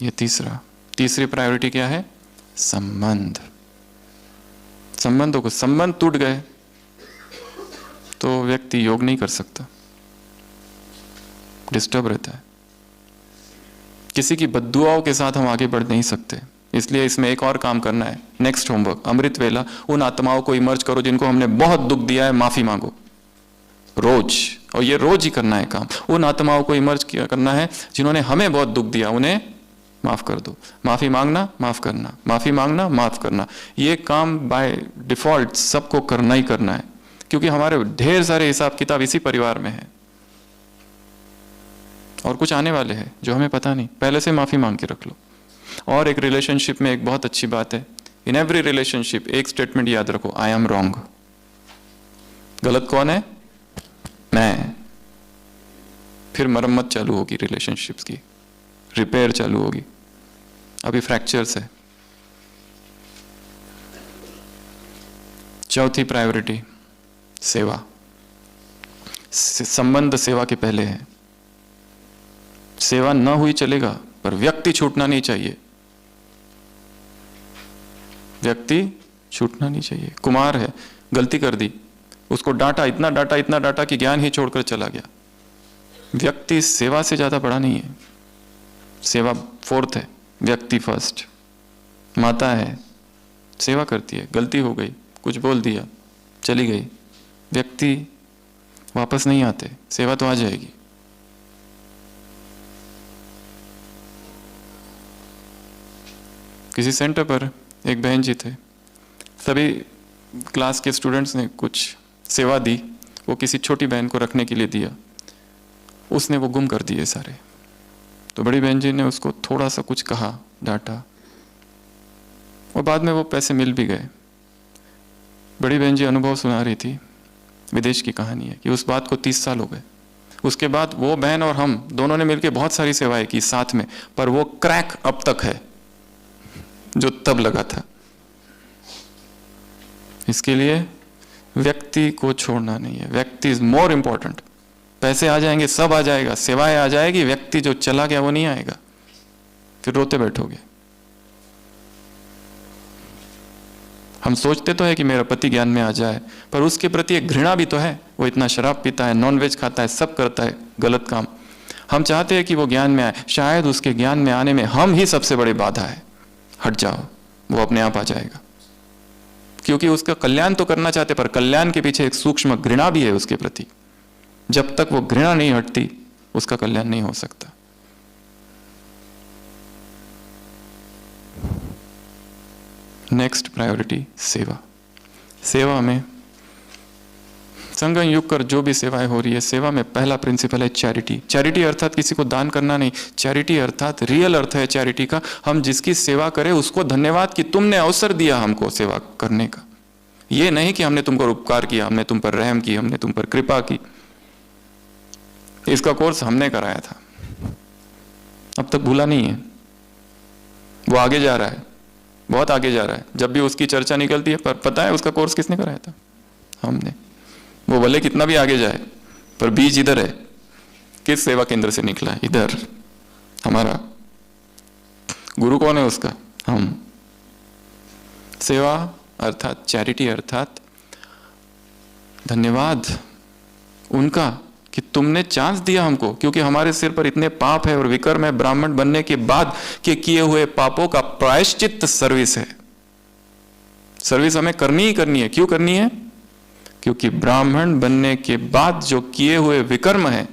ये तीसरी प्रायोरिटी क्या है? संबंध। संबंधों को, संबंध टूट गए तो व्यक्ति योग नहीं कर सकता, डिस्टर्ब रहता है। किसी की बद्दुआओं के साथ हम आगे बढ़ नहीं सकते, इसलिए इसमें एक और काम करना है। नेक्स्ट होमवर्क, अमृत वेला, उन आत्माओं को इमर्ज करो जिनको हमने बहुत दुख दिया है, माफी मांगो रोज, और ये रोज ही करना है काम। उन आत्माओं को इमर्ज करना है जिन्होंने हमें बहुत दुख दिया, उन्हें माफ कर दो। माफी मांगना, माफ करना, माफी मांगना, माफ करना, ये काम बाय डिफॉल्ट सबको करना ही करना है, क्योंकि हमारे ढेर सारे हिसाब किताब इसी परिवार में है, और कुछ आने वाले हैं जो हमें पता नहीं। पहले से माफी मांग के रख लो। और एक रिलेशनशिप में एक बहुत अच्छी बात है, इन एवरी रिलेशनशिप एक स्टेटमेंट याद रखो, आई एम रॉन्ग। गलत कौन है? मैं। फिर मरम्मत चालू होगी, रिलेशनशिप्स की रिपेयर चालू होगी। अभी फ्रैक्चर्स है। चौथी प्रायोरिटी, सेवा। संबंध सेवा के पहले है। सेवा ना हुई चलेगा, पर व्यक्ति छूटना नहीं चाहिए, व्यक्ति छूटना नहीं चाहिए। कुमार है, गलती कर दी, उसको डांटा, इतना डांटा कि ज्ञान ही छोड़कर चला गया। व्यक्ति सेवा से ज्यादा बड़ा नहीं है, सेवा फोर्थ है, व्यक्ति फर्स्ट। माता है, सेवा करती है, गलती हो गई, कुछ बोल दिया, चली गई, व्यक्ति वापस नहीं आते, सेवा तो आ जाएगी। किसी सेंटर पर एक बहन जी थे, सभी क्लास के स्टूडेंट्स ने कुछ सेवा दी, वो किसी छोटी बहन को रखने के लिए दिया, उसने वो गुम कर दिए सारे। तो बड़ी बहन जी ने उसको थोड़ा सा कुछ कहा, डांटा, और बाद में वो पैसे मिल भी गए। बड़ी बहन जी अनुभव सुना रही थी, विदेश की कहानी है, कि उस बात को 30 साल हो गए। उसके बाद वो बहन और हम दोनों ने मिलकर बहुत सारी सेवाएं की साथ में, पर वो क्रैक अब तक है जो तब लगा था। इसके लिए व्यक्ति को छोड़ना नहीं है, व्यक्ति इज मोर इंपॉर्टेंट। पैसे आ जाएंगे, सब आ जाएगा, सेवाएं आ जाएगी, व्यक्ति जो चला गया वो नहीं आएगा, फिर रोते बैठोगे। हम सोचते तो है कि मेरा पति ज्ञान में आ जाए, पर उसके प्रति एक घृणा भी तो है। वो इतना शराब पीता है, नॉनवेज खाता है, सब करता है गलत काम। हम चाहते हैं कि वो ज्ञान में आए, शायद उसके ज्ञान में आने में हम ही सबसे बड़ी बाधा है। हट जाओ, वो अपने आप आ जाएगा, क्योंकि उसका कल्याण तो करना चाहते, पर कल्याण के पीछे एक सूक्ष्म घृणा भी है उसके प्रति। जब तक वो घृणा नहीं हटती, उसका कल्याण नहीं हो सकता। नेक्स्ट प्रायोरिटी, सेवा। सेवा में संगम युग कर जो भी सेवाएं हो रही है, सेवा में पहला प्रिंसिपल है चैरिटी। चैरिटी अर्थात किसी को दान करना नहीं, चैरिटी अर्थात रियल अर्थ है चैरिटी का, हम जिसकी सेवा करें उसको धन्यवाद कि तुमने अवसर दिया हमको सेवा करने का। ये नहीं कि हमने तुम पर उपकार किया, हमने तुम पर रहम की, हमने तुम पर कृपा की। इसका कोर्स हमने कराया था, अब तक भूला नहीं है। वो आगे जा रहा है, बहुत आगे जा रहा है। जब भी उसकी चर्चा निकलती है, पर पता है उसका कोर्स किसने कराया था? हमने। वो भले कितना भी आगे जाए, पर बीज इधर है। किस सेवा केंद्र से निकला है? इधर। हमारा गुरु कौन है उसका? हम। सेवा अर्थात चैरिटी अर्थात धन्यवाद उनका कि तुमने चांस दिया हमको, क्योंकि हमारे सिर पर इतने पाप है और विकर्म है। ब्राह्मण बनने के बाद के किए हुए पापों का प्रायश्चित्त सर्विस है। सर्विस हमें करनी ही करनी है। क्यों करनी है? क्योंकि ब्राह्मण बनने के बाद जो किए हुए विकर्म है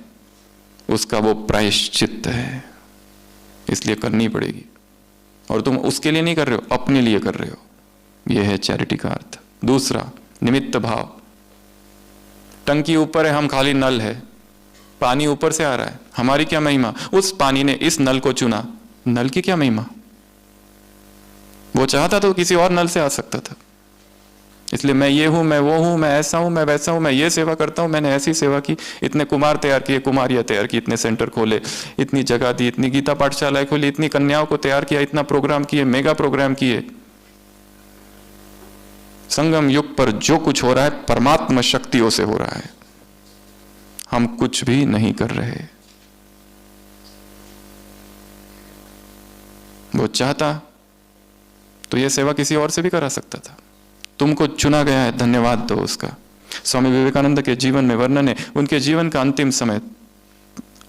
उसका वो प्रायश्चित्त है, इसलिए करनी पड़ेगी। और तुम उसके लिए नहीं कर रहे हो, अपने लिए कर रहे हो। यह है चैरिटी का अर्थ। दूसरा, निमित्त भाव। टंकी ऊपर है, हम खाली नल है, पानी ऊपर से आ रहा है, हमारी क्या महिमा? उस पानी ने इस नल को चुना, नल की क्या महिमा? वो चाहता तो किसी और नल से आ सकता था। इसलिए मैं ये हूं, मैं वो हूं, मैं ऐसा हूं, मैं वैसा हूं, मैं ये सेवा करता हूं, मैंने ऐसी सेवा की, इतने कुमार तैयार किए, कुमारियां तैयार की, इतने सेंटर खोले, इतनी जगह दी, इतनी गीता पाठशालाएं खोली, इतनी कन्याओं को तैयार किया, इतना प्रोग्राम किए, मेगा प्रोग्राम किए। संगम युग पर जो कुछ हो रहा है परमात्मा शक्तियों से हो रहा है, हम कुछ भी नहीं कर रहे। वो चाहता तो ये सेवा किसी और से भी करा सकता था। तुमको चुना गया है, धन्यवाद दो उसका। स्वामी विवेकानंद के जीवन में वर्णन है, उनके जीवन का अंतिम समय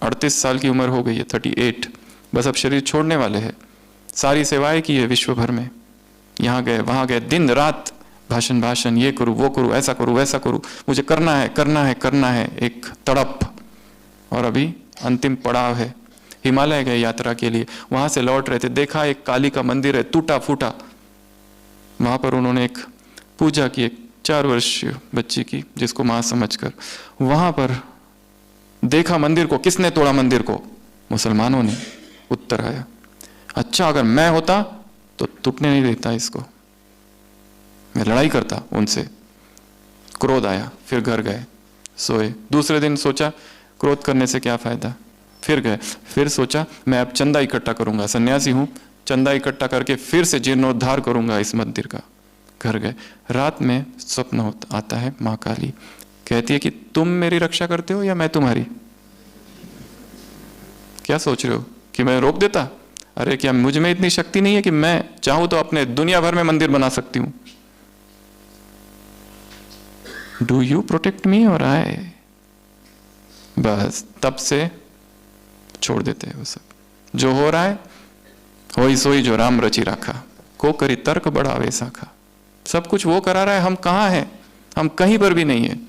38 साल की उम्र हो गई है, 38, बस अब शरीर छोड़ने वाले हैं। सारी सेवाएं की है विश्व भर में, यहाँ गए वहां गए, दिन रात भाषण, ये करूं वो करूं, ऐसा करूं वैसा करूं, मुझे करना है करना है करना है, एक तड़प। और अभी अंतिम पड़ाव है, हिमालय गए यात्रा के लिए, वहां से लौट रहे थे, देखा एक काली का मंदिर है टूटा फूटा, वहां पर उन्होंने एक पूजा की, एक 4 वर्षीय बच्ची की, जिसको मां समझकर। वहां पर देखा मंदिर को, किसने तोड़ा मंदिर को? मुसलमानों ने। उत्तर आया, अच्छा अगर मैं होता तो टूटने नहीं देता इसको, मैं लड़ाई करता उनसे। क्रोध आया, फिर घर गए, सोए। दूसरे दिन सोचा क्रोध करने से क्या फायदा, फिर गए, फिर सोचा मैं अब चंदा इकट्ठा करूंगा, सन्यासी हूं, चंदा इकट्ठा करके फिर से जीर्णोद्धार करूंगा इस मंदिर का। घर गए, रात में स्वप्न आता है, मां काली कहती है कि तुम मेरी रक्षा करते हो या मैं तुम्हारी? क्या सोच रहे हो कि मैं रोक देता? अरे क्या मुझ में इतनी शक्ति नहीं है कि मैं चाहूं तो अपने दुनिया भर में मंदिर बना सकती हूं? डू यू प्रोटेक्ट मी और आई? बस तब से छोड़ देते हैं वो सब। जो हो रहा है होई सोई जो राम रची राखा, को करी तर्क बड़ा वैसा खा। सब कुछ वो करा रहा है, हम कहां हैं? हम कहीं पर भी नहीं है।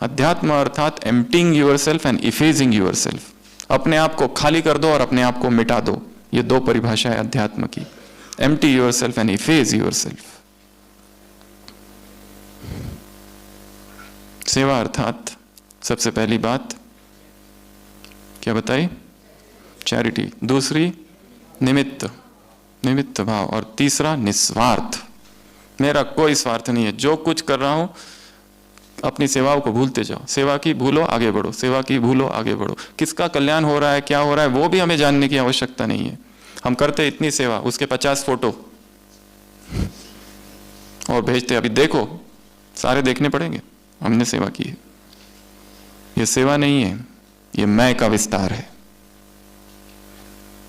अध्यात्म अर्थात एम्प्टिंग योरसेल्फ एंड इफेजिंग योरसेल्फ, अपने आप को खाली कर दो और अपने आप को मिटा दो। ये दो परिभाषा है अध्यात्म की, एम्प्टी योरसेल्फ एंड इफेज योरसेल्फ। सेवा अर्थात सबसे पहली बात क्या बताई? चैरिटी। दूसरी निमित्त, निमित्त भाव। और तीसरा निस्वार्थ, मेरा कोई स्वार्थ नहीं है, जो कुछ कर रहा हूं अपनी सेवाओं को भूलते जाओ। सेवा की भूलो आगे बढ़ो, सेवा की भूलो आगे बढ़ो। किसका कल्याण हो रहा है, क्या हो रहा है, वो भी हमें जानने की आवश्यकता नहीं है। हम करते इतनी सेवा, उसके 50 फोटो और भेजते, अभी देखो, सारे देखने पड़ेंगे, हमने सेवा की है। ये सेवा नहीं है, ये मैं का विस्तार है।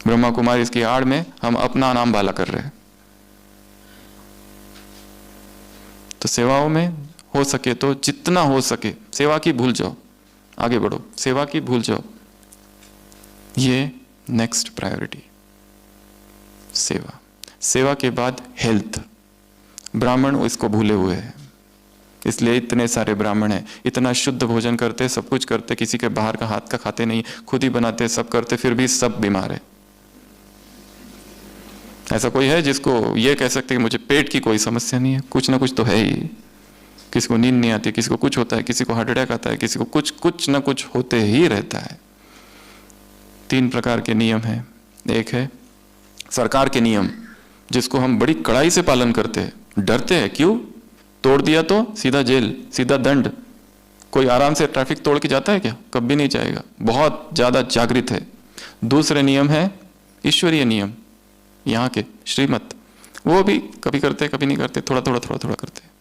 ब्रह्मा कुमारी इसकी आड़ में हम अपना नाम बाला कर रहे हैं। तो सेवाओं में हो सके तो जितना हो सके सेवा की भूल जाओ, आगे बढ़ो, सेवा की भूल जाओ। ये नेक्स्ट प्रायोरिटी सेवा। सेवा के बाद हेल्थ। ब्राह्मण इसको भूले हुए हैं, इसलिए इतने सारे ब्राह्मण हैं, इतना शुद्ध भोजन करते, सब कुछ करते, किसी के बाहर का हाथ का खाते नहीं, खुद ही बनाते, सब करते, फिर भी सब बीमार है। ऐसा कोई है जिसको ये कह सकते कि मुझे पेट की कोई समस्या नहीं है? कुछ ना कुछ तो है ही। किसी को नींद नहीं आती, किसी को कुछ होता है, किसी को हार्ट अटैक आता है, किसी को कुछ ना कुछ होते ही रहता है। 3 प्रकार के नियम हैं। एक है सरकार के नियम, जिसको हम बड़ी कड़ाई से पालन करते हैं, डरते हैं। क्यों? तोड़ दिया तो सीधा जेल, सीधा दंड। कोई आराम से ट्रैफिक तोड़ के जाता है क्या? कभी नहीं जाएगा, बहुत ज्यादा जागृत है। दूसरे नियम है ईश्वरीय नियम, यहाँ के श्रीमत, वो भी कभी करते कभी नहीं करते, थोड़ा थोड़ा करते।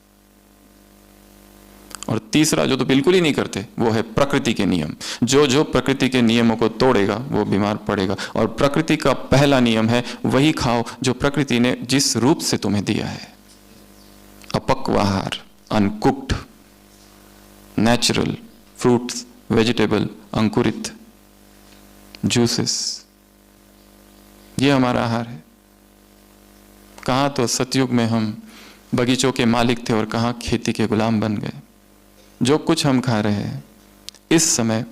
और तीसरा जो तो बिल्कुल ही नहीं करते, वो है प्रकृति के नियम। जो प्रकृति के नियमों को तोड़ेगा वो बीमार पड़ेगा। और प्रकृति का पहला नियम है वही खाओ जो प्रकृति ने जिस रूप से तुम्हें दिया है। अपक्व आहार, अनकुक्ड, नेचुरल फ्रूट्स, वेजिटेबल, अंकुरित जूसेस, ये हमारा आहार है। कहाँ तो सतयुग में हम बगीचों के मालिक थे और कहाँ खेती के गुलाम बन गए। जो कुछ हम खा रहे हैं इस समय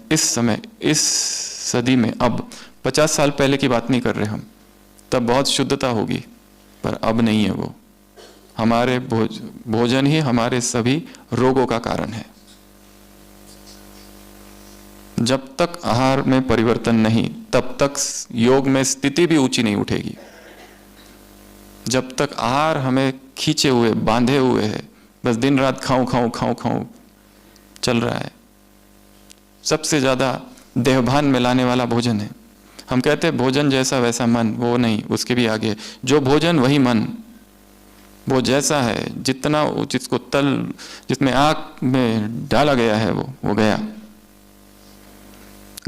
इस सदी में, अब 50 साल पहले की बात नहीं कर रहे हम, तब बहुत शुद्धता होगी, पर अब नहीं है वो। हमारे भोजन ही हमारे सभी रोगों का कारण है। जब तक आहार में परिवर्तन नहीं, तब तक योग में स्थिति भी ऊंची नहीं उठेगी। जब तक आहार हमें खींचे हुए, बांधे हुए है, बस दिन रात खाऊं खाऊं खाऊं खाऊं चल रहा है। सबसे ज्यादा देहभान में लाने वाला भोजन है। हम कहते हैं भोजन जैसा वैसा मन, वो नहीं, उसके भी आगे। जो भोजन वही मन, वो जैसा है, जितना जिसको तल, जिसमें आग में डाला गया है वो गया।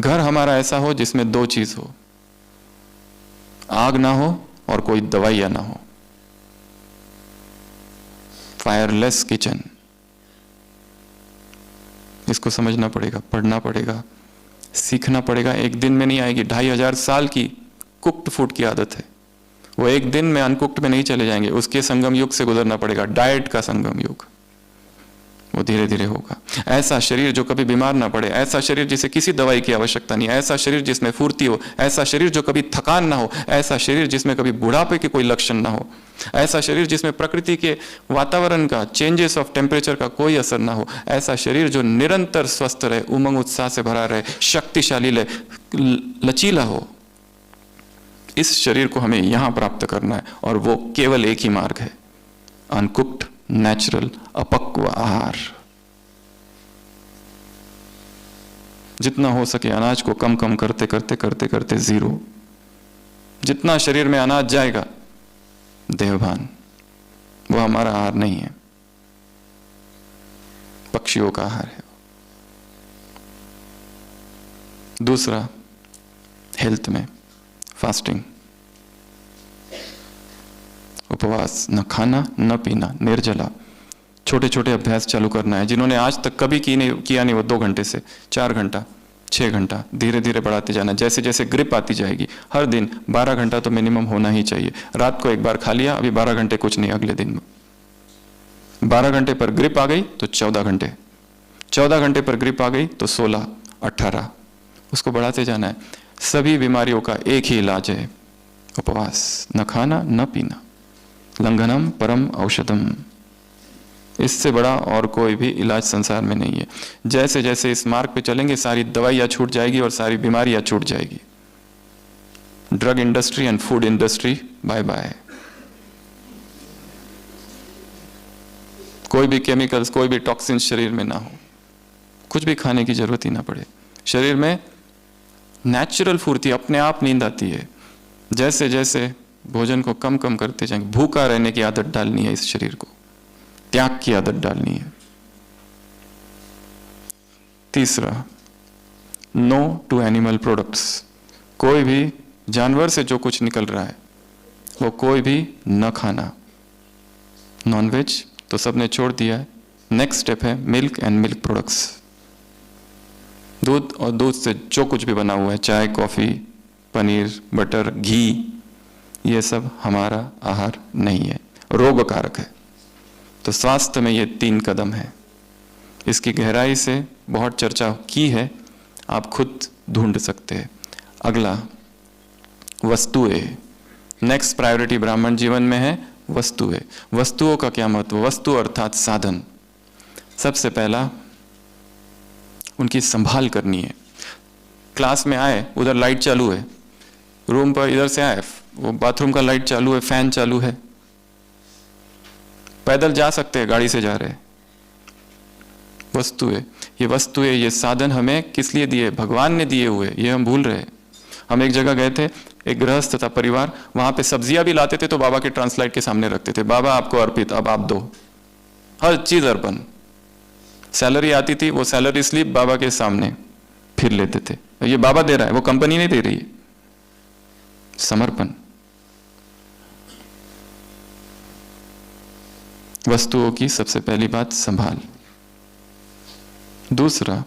घर हमारा ऐसा हो जिसमें दो चीज हो, आग ना हो और कोई दवाइयां ना हो। फायरलेस किचन, इसको समझना पड़ेगा, पढ़ना पड़ेगा, सीखना पड़ेगा। एक दिन में नहीं आएगी। 2500 साल की कुक्ड फूड की आदत है, वो एक दिन में अनकुक्ड में नहीं चले जाएंगे। उसके संगम युग से गुजरना पड़ेगा, डाइट का संगम युग, वो धीरे धीरे होगा। ऐसा शरीर जो कभी बीमार ना पड़े, ऐसा शरीर जिसे किसी दवाई की आवश्यकता नहीं, ऐसा शरीर जिसमें फुर्ती हो, ऐसा शरीर जो कभी थकान ना हो, ऐसा शरीर जिसमें कभी बुढ़ापे के कोई लक्षण ना हो, ऐसा शरीर जिसमें प्रकृति के वातावरण का, चेंजेस ऑफ टेम्परेचर का कोई असर ना हो, ऐसा शरीर जो निरंतर स्वस्थ रहे, उमंग उत्साह से भरा रहे, शक्तिशाली लचीला हो। इस शरीर को हमें यहां प्राप्त करना है, और वो केवल एक ही मार्ग है, अनकुक्ड नेचुरल अपक्व आहार। जितना हो सके अनाज को कम कम करते करते करते करते जीरो। जितना शरीर में अनाज जाएगा, देहभान, वो हमारा आहार नहीं है, पक्षियों का आहार है। दूसरा, हेल्थ में फास्टिंग, उपवास, न खाना न पीना, निर्जला। छोटे छोटे अभ्यास चालू करना है। जिन्होंने आज तक कभी किया नहीं, वो 2 घंटे से 4 घंटा, 6 घंटा, धीरे धीरे बढ़ाते जाना। जैसे जैसे ग्रिप आती जाएगी, हर दिन 12 घंटा तो मिनिमम होना ही चाहिए। रात को एक बार खा लिया, अभी 12 घंटे कुछ नहीं, अगले दिन 12 घंटे पर ग्रिप आ गई तो 14 घंटे, 14 घंटे पर ग्रिप आ गई तो 16, 18, उसको बढ़ाते जाना है। सभी बीमारियों का एक ही इलाज है, उपवास, न खाना न पीना। लंघनम परम औषधम, इससे बड़ा और कोई भी इलाज संसार में नहीं है। जैसे जैसे इस मार्ग पे चलेंगे, सारी दवाइयां छूट जाएगी और सारी बीमारियां छूट जाएगी। Drug industry and food industry bye bye. कोई भी केमिकल्स, कोई भी टॉक्सिन शरीर में ना हो, कुछ भी खाने की जरूरत ही ना पड़े। शरीर में नेचुरल फुर्ती, अपने आप नींद आती है। जैसे जैसे भोजन को कम कम करते जाएंगे, भूखा रहने की आदत डालनी है, इस शरीर को त्याग की आदत डालनी है। तीसरा, नो टू एनिमल प्रोडक्ट्स। कोई भी जानवर से जो कुछ निकल रहा है वो कोई भी न खाना। नॉनवेज तो सबने छोड़ दिया है। नेक्स्ट स्टेप है मिल्क एंड मिल्क प्रोडक्ट्स, दूध और दूध से जो कुछ भी बना हुआ है, चाय, कॉफी, पनीर, बटर, घी, ये सब हमारा आहार नहीं है, रोग कारक है। तो स्वास्थ्य में ये 3 कदम है। इसकी गहराई से बहुत चर्चा की है, आप खुद ढूंढ सकते हैं। अगला, वस्तुएं। नेक्स्ट प्रायोरिटी ब्राह्मण जीवन में है वस्तुएं। वस्तुओं का क्या महत्व? वस्तु अर्थात साधन। सबसे पहला, उनकी संभाल करनी है। क्लास में आए, उधर लाइट चालू है, रूम पर इधर से आए, वो बाथरूम का लाइट चालू है, फैन चालू है, पैदल जा सकते हैं, गाड़ी से जा रहे हैं। वस्तुएं, ये वस्तुएं, ये साधन हमें किस लिए दिए? भगवान ने दिए हुए, ये हम भूल रहे हैं। हम एक जगह गए थे, एक गृहस्थ था परिवार, वहां पे सब्जियां भी लाते थे तो बाबा के ट्रांसलाइट के सामने रखते थे, बाबा आपको अर्पित, अब आप दो। हर चीज अर्पण। सैलरी आती थी, वो सैलरी स्लिप बाबा के सामने फिर लेते थे। ये बाबा दे रहा है, वो कंपनी नहीं दे रही है। समर्पण। वस्तुओं की सबसे पहली बात संभाल। दूसरा,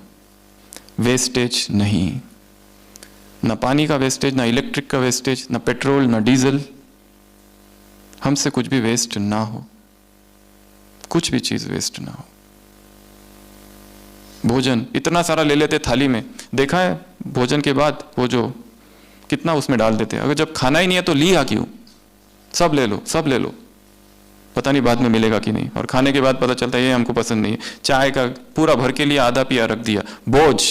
वेस्टेज नहीं, न पानी का वेस्टेज, न इलेक्ट्रिक का वेस्टेज, न पेट्रोल, न डीजल। हमसे कुछ भी वेस्ट ना हो, कुछ भी चीज वेस्ट ना हो। भोजन इतना सारा ले लेते थाली में, देखा है भोजन के बाद वो जो कितना उसमें डाल देते हैं। अगर जब खाना ही नहीं है तो लिया क्यों? सब ले लो, सब ले लो, पता नहीं बाद में मिलेगा कि नहीं। और खाने के बाद पता चलता है ये हमको पसंद नहीं है। चाय का पूरा भर के लिए आधा पिया रख दिया। बोझ।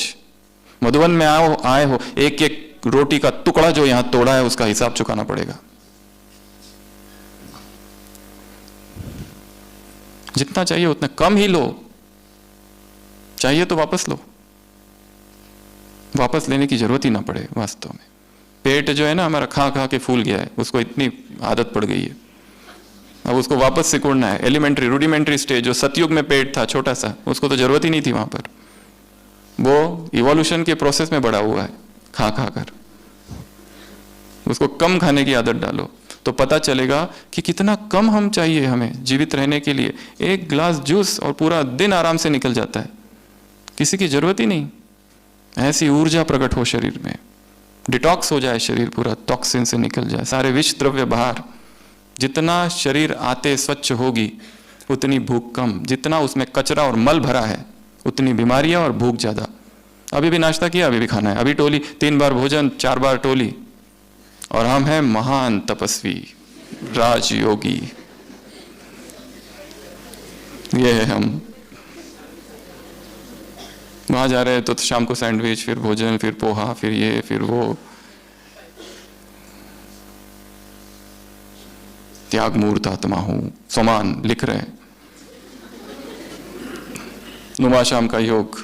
मधुबन में आए हो, एक एक रोटी का टुकड़ा जो यहां तोड़ा है उसका हिसाब चुकाना पड़ेगा। जितना चाहिए उतना कम ही लो, चाहिए तो वापस लो, वापस लेने की जरूरत ही ना पड़े। वास्तव में पेट जो है ना हमारा, खा खा के फूल गया है, उसको इतनी आदत पड़ गई है, अब उसको वापस सिकुड़ना है। एलिमेंट्री रूडिमेंट्री स्टेज जो सतयुग में पेट था छोटा सा, उसको तो जरूरत ही नहीं थी वहां पर, वो इवोल्यूशन के प्रोसेस में बढ़ा हुआ है खा खा कर। उसको कम खाने की आदत डालो तो पता चलेगा कि कितना कम हम चाहिए हमें जीवित रहने के लिए। एक ग्लास जूस और पूरा दिन आराम से निकल जाता है, किसी की जरूरत ही नहीं। ऐसी ऊर्जा प्रकट हो शरीर में, डिटॉक्स हो जाए शरीर पूरा, टॉक्सिन से निकल जाए, सारे विष द्रव्य बाहर। जितना शरीर आते स्वच्छ होगी उतनी भूख कम, जितना उसमें कचरा और मल भरा है उतनी बीमारियां और भूख ज्यादा। अभी भी नाश्ता किया, अभी भी खाना है, अभी टोली, 3 बार भोजन, 4 बार टोली, और हम हैं महान तपस्वी राजयोगी। ये है हम। वहां जा रहे हैं तो शाम को सैंडविच, फिर भोजन, फिर पोहा, फिर ये फिर वो। त्याग मूर्त आत्मा हूं, समान लिख रहे हैं। नुमा शाम का योग,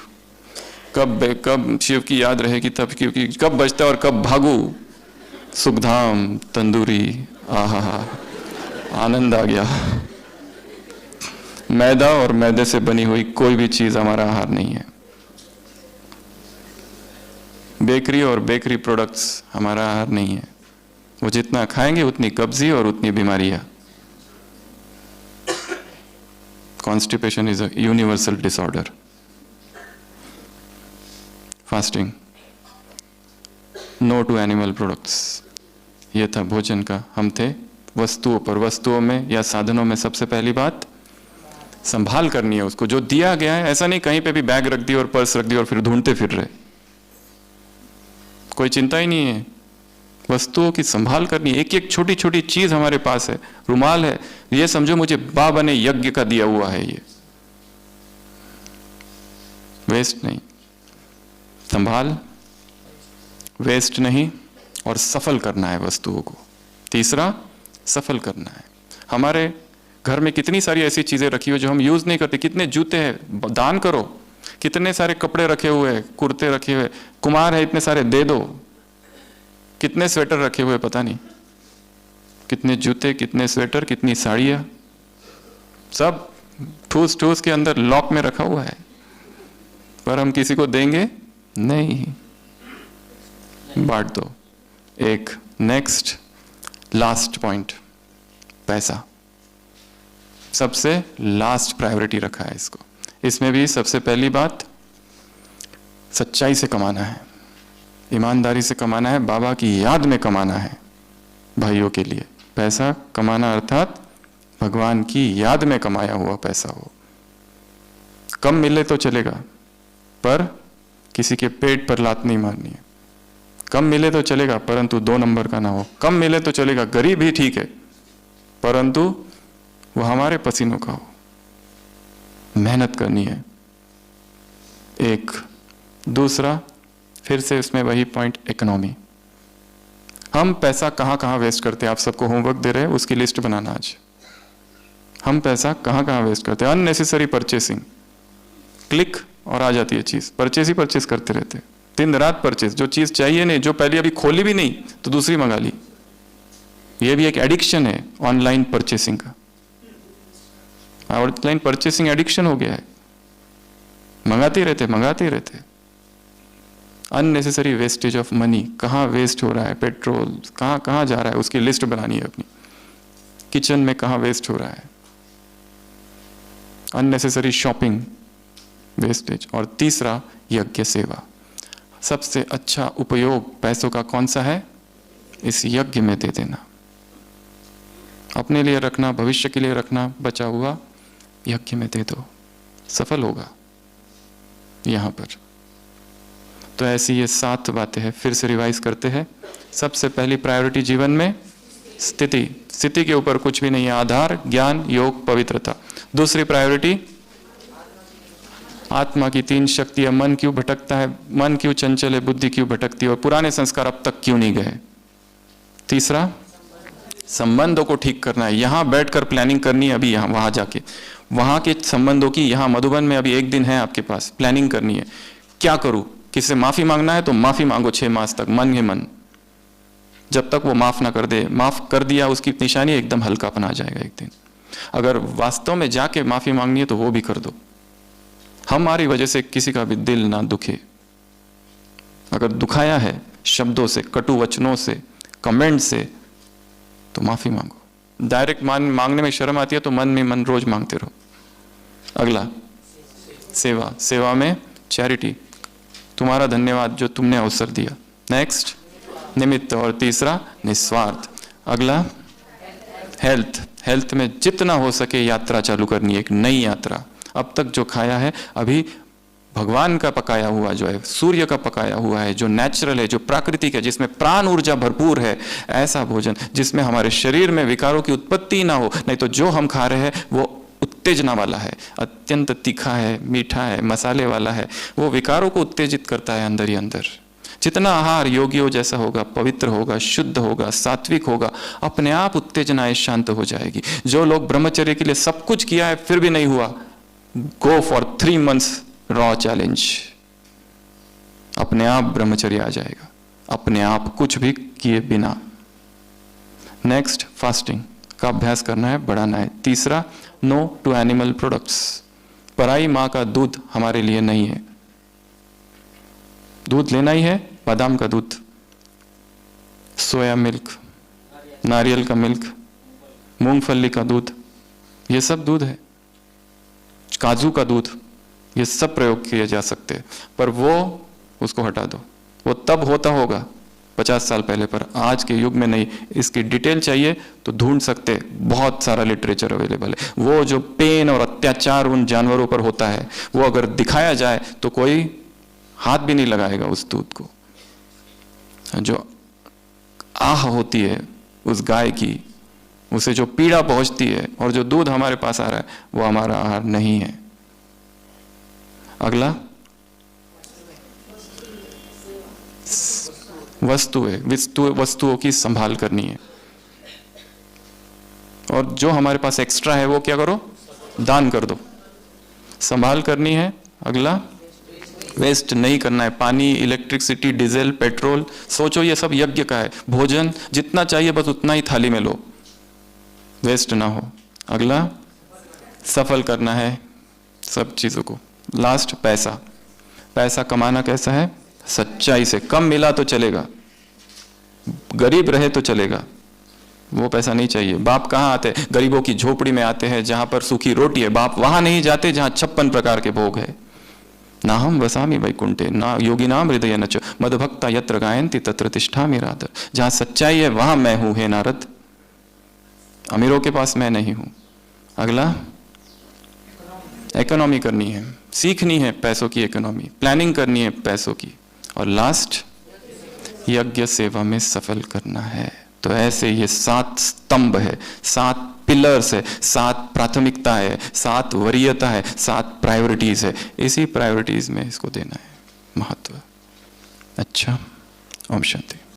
कब शिव की याद रहेगी तब, क्योंकि कब बजता और कब भागू। सुखधाम तंदूरी, आहा आनंद आ गया। मैदा और मैदे से बनी हुई कोई भी चीज हमारा आहार नहीं है। बेकरी और बेकरी प्रोडक्ट्स हमारा आहार नहीं है। वो जितना खाएंगे उतनी कब्जी और उतनी बीमारियां। Constipation is a universal disorder. Fasting, no to animal products, ये था भोजन का। हम थे वस्तुओं पर, वस्तुओं में या साधनों में सबसे पहली बात संभाल करनी है उसको, जो दिया गया है। ऐसा नहीं कहीं पे भी बैग रख दी और पर्स रख दी और फिर ढूंढते फिर रहे, कोई चिंता ही नहीं है। वस्तुओं की संभाल करनी, एक एक छोटी छोटी चीज हमारे पास है। रुमाल है, ये समझो मुझे बाबा ने यज्ञ का दिया हुआ है, ये वेस्ट नहीं। संभाल, वेस्ट नहीं, और सफल करना है वस्तुओं को। तीसरा, सफल करना है। हमारे घर में कितनी सारी ऐसी चीजें रखी हुई जो हम यूज नहीं करते। कितने जूते हैं, दान करो। कितने सारे कपड़े रखे हुए, कुर्ते रखे हुए, कुमार है इतने सारे दे दो। कितने स्वेटर रखे हुए पता नहीं, कितने जूते, कितने स्वेटर, कितनी साड़ियां, सब ठूस ठूस के अंदर लॉक में रखा हुआ है, पर हम किसी को देंगे नहीं, बांट दो। एक नेक्स्ट लास्ट पॉइंट, पैसा। सबसे लास्ट प्रायोरिटी रखा है इसको। इसमें भी सबसे पहली बात सच्चाई से कमाना है, ईमानदारी से कमाना है, बाबा की याद में कमाना है। भाइयों के लिए पैसा कमाना अर्थात भगवान की याद में कमाया हुआ पैसा हो। कम मिले तो चलेगा, पर किसी के पेट पर लात नहीं मारनी है। कम मिले तो चलेगा, परंतु 2 नंबर का ना हो। कम मिले तो चलेगा, गरीब ही ठीक है, परंतु वो हमारे पसीनों का हो। मेहनत करनी है। एक दूसरा, फिर से इसमें वही पॉइंट, इकोनॉमी। हम पैसा कहाँ कहाँ वेस्ट करते हैं, आप सबको होमवर्क दे रहे हैं, उसकी लिस्ट बनाना आज। हम पैसा कहाँ कहाँ वेस्ट करते हैं। अननेसेसरी परचेसिंग, क्लिक और आ जाती है चीज, परचेस ही परचेस करते रहते हैं, दिन रात परचेस। जो चीज चाहिए नहीं, जो पहले अभी खोली भी नहीं तो दूसरी मंगा ली। ये भी एक एडिक्शन है ऑनलाइन परचेसिंग का। ऑनलाइन परचेसिंग एडिक्शन हो गया है, मंगाते रहते। अननेसेसरी वेस्टेज ऑफ मनी, कहाँ वेस्ट हो रहा है, पेट्रोल कहाँ कहाँ जा रहा है, उसकी लिस्ट बनानी है अपनी। किचन में कहाँ वेस्ट हो रहा है, अननेसेसरी शॉपिंग, वेस्टेज। और तीसरा, यज्ञ सेवा। सबसे अच्छा उपयोग पैसों का कौन सा है, इस यज्ञ में दे देना। अपने लिए रखना, भविष्य के लिए रखना, बचा हुआ यज्ञ में दे दो, सफल होगा यहां पर। तो ऐसी ये 7 बातें हैं, फिर से रिवाइज करते हैं। सबसे पहली प्रायोरिटी जीवन में स्थिति, स्थिति के ऊपर कुछ भी नहीं है, आधार ज्ञान, योग, पवित्रता। दूसरी प्रायोरिटी आत्मा की 3 शक्तियां। मन क्यों भटकता है, मन क्यों चंचल है, बुद्धि क्यों भटकती है, और पुराने संस्कार अब तक क्यों नहीं गए। तीसरा, संबंधों को ठीक करना है, यहां बैठकर प्लानिंग करनी है, अभी यहां वहां जाके वहाँ के संबंधों की, यहाँ मधुबन में अभी 1 दिन है आपके पास, प्लानिंग करनी है, क्या करूँ, किससे माफ़ी मांगना है तो माफ़ी मांगो 6 मास तक मन ही मन, जब तक वो माफ़ ना कर दे। माफ़ कर दिया उसकी निशानी, एकदम हल्कापन आ जाएगा एक दिन। अगर वास्तव में जाके माफ़ी मांगनी है तो वो भी कर दो, हमारी वजह से किसी का भी दिल ना दुखे। अगर दुखाया है शब्दों से, कटु वचनों से, कमेंट से, तो माफ़ी मांगो। डायरेक्ट मांगने में शर्म आती है तो मन में मन रोज मांगते रहो। अगला सेवा, सेवा में चैरिटी, तुम्हारा धन्यवाद जो तुमने अवसर दिया। नेक्स्ट निमित्त, और तीसरा निस्वार्थ। अगला हेल्थ, हेल्थ में जितना हो सके यात्रा चालू करनी है, एक नई यात्रा। अब तक जो खाया है, अभी भगवान का पकाया हुआ जो है, सूर्य का पकाया हुआ है, जो नेचुरल है, जो प्राकृतिक है, जिसमें प्राण ऊर्जा भरपूर है, ऐसा भोजन जिसमें हमारे शरीर में विकारों की उत्पत्ति ना हो। नहीं तो जो हम खा रहे हैं वो उत्तेजना वाला है, अत्यंत तीखा है, मीठा है, मसाले वाला है, वो विकारों को उत्तेजित करता है अंदर ही अंदर। जितना आहार योगियों जैसा होगा, पवित्र होगा, शुद्ध होगा, सात्विक होगा, अपने आप उत्तेजनाएं शांत हो जाएगी। जो लोग ब्रह्मचर्य के लिए सब कुछ किया है फिर भी नहीं हुआ, go for 3 months raw challenge, अपने आप ब्रह्मचर्य आ जाएगा, अपने आप कुछ भी किए बिना। नेक्स्ट फास्टिंग का अभ्यास करना है, बढ़ाना है। तीसरा नो टू एनिमल प्रोडक्ट्स, पराई माँ का दूध हमारे लिए नहीं है। दूध लेना ही है, बादाम का दूध, सोया मिल्क, नारियल का मिल्क, मूंगफली का दूध, ये सब दूध है, काजू का दूध, ये सब प्रयोग किए जा सकते हैं। पर वो उसको हटा दो, वो तब होता होगा 50 साल पहले, पर आज के युग में नहीं। इसकी डिटेल चाहिए तो ढूंढ सकते, बहुत सारा लिटरेचर अवेलेबल है। वो जो पेन और अत्याचार उन जानवरों पर होता है, वो अगर दिखाया जाए तो कोई हाथ भी नहीं लगाएगा उस दूध को। जो आह होती है उस गाय की, उसे जो पीड़ा पहुंचती है, और जो दूध हमारे पास आ रहा है वो हमारा आहार नहीं है। अगला वस्तुओं की संभाल करनी है, और जो हमारे पास एक्स्ट्रा है वो क्या करो, दान कर दो, संभाल करनी है। अगला वेस्ट नहीं करना है, पानी, इलेक्ट्रिसिटी, डीजल, पेट्रोल, सोचो ये सब यज्ञ का है। भोजन जितना चाहिए बस उतना ही थाली में लो, वेस्ट ना हो। अगला सफल करना है सब चीजों को। लास्ट पैसा, पैसा कमाना कैसा है, सच्चाई से। कम मिला तो चलेगा, गरीब रहे तो चलेगा, वो पैसा नहीं चाहिए। बाप कहाँ आते हैं, गरीबों की झोपड़ी में आते हैं जहां पर सूखी रोटी है। बाप वहां नहीं जाते जहां 56 प्रकार के भोग है। ना हम वसामि वैकुंठे ना योगी नाम हृदय नच मदभक्ता यत्र गायन्ति तत्र तिष्ठामि राधर। जहां सच्चाई है वहां मैं हूं हे नारद, अमीरों के पास मैं नहीं हूं। अगला इकोनॉमी करनी है, सीखनी है पैसों की इकोनॉमी, प्लानिंग करनी है पैसों की। और लास्ट यज्ञ सेवा में सफल करना है। तो ऐसे ये 7 स्तंभ है, 7 पिलर्स है, 7 प्राथमिकता है, 7 वरीयता है, 7 प्रायोरिटीज है। इसी प्रायोरिटीज में इसको देना है महत्व। अच्छा, ओम शांति।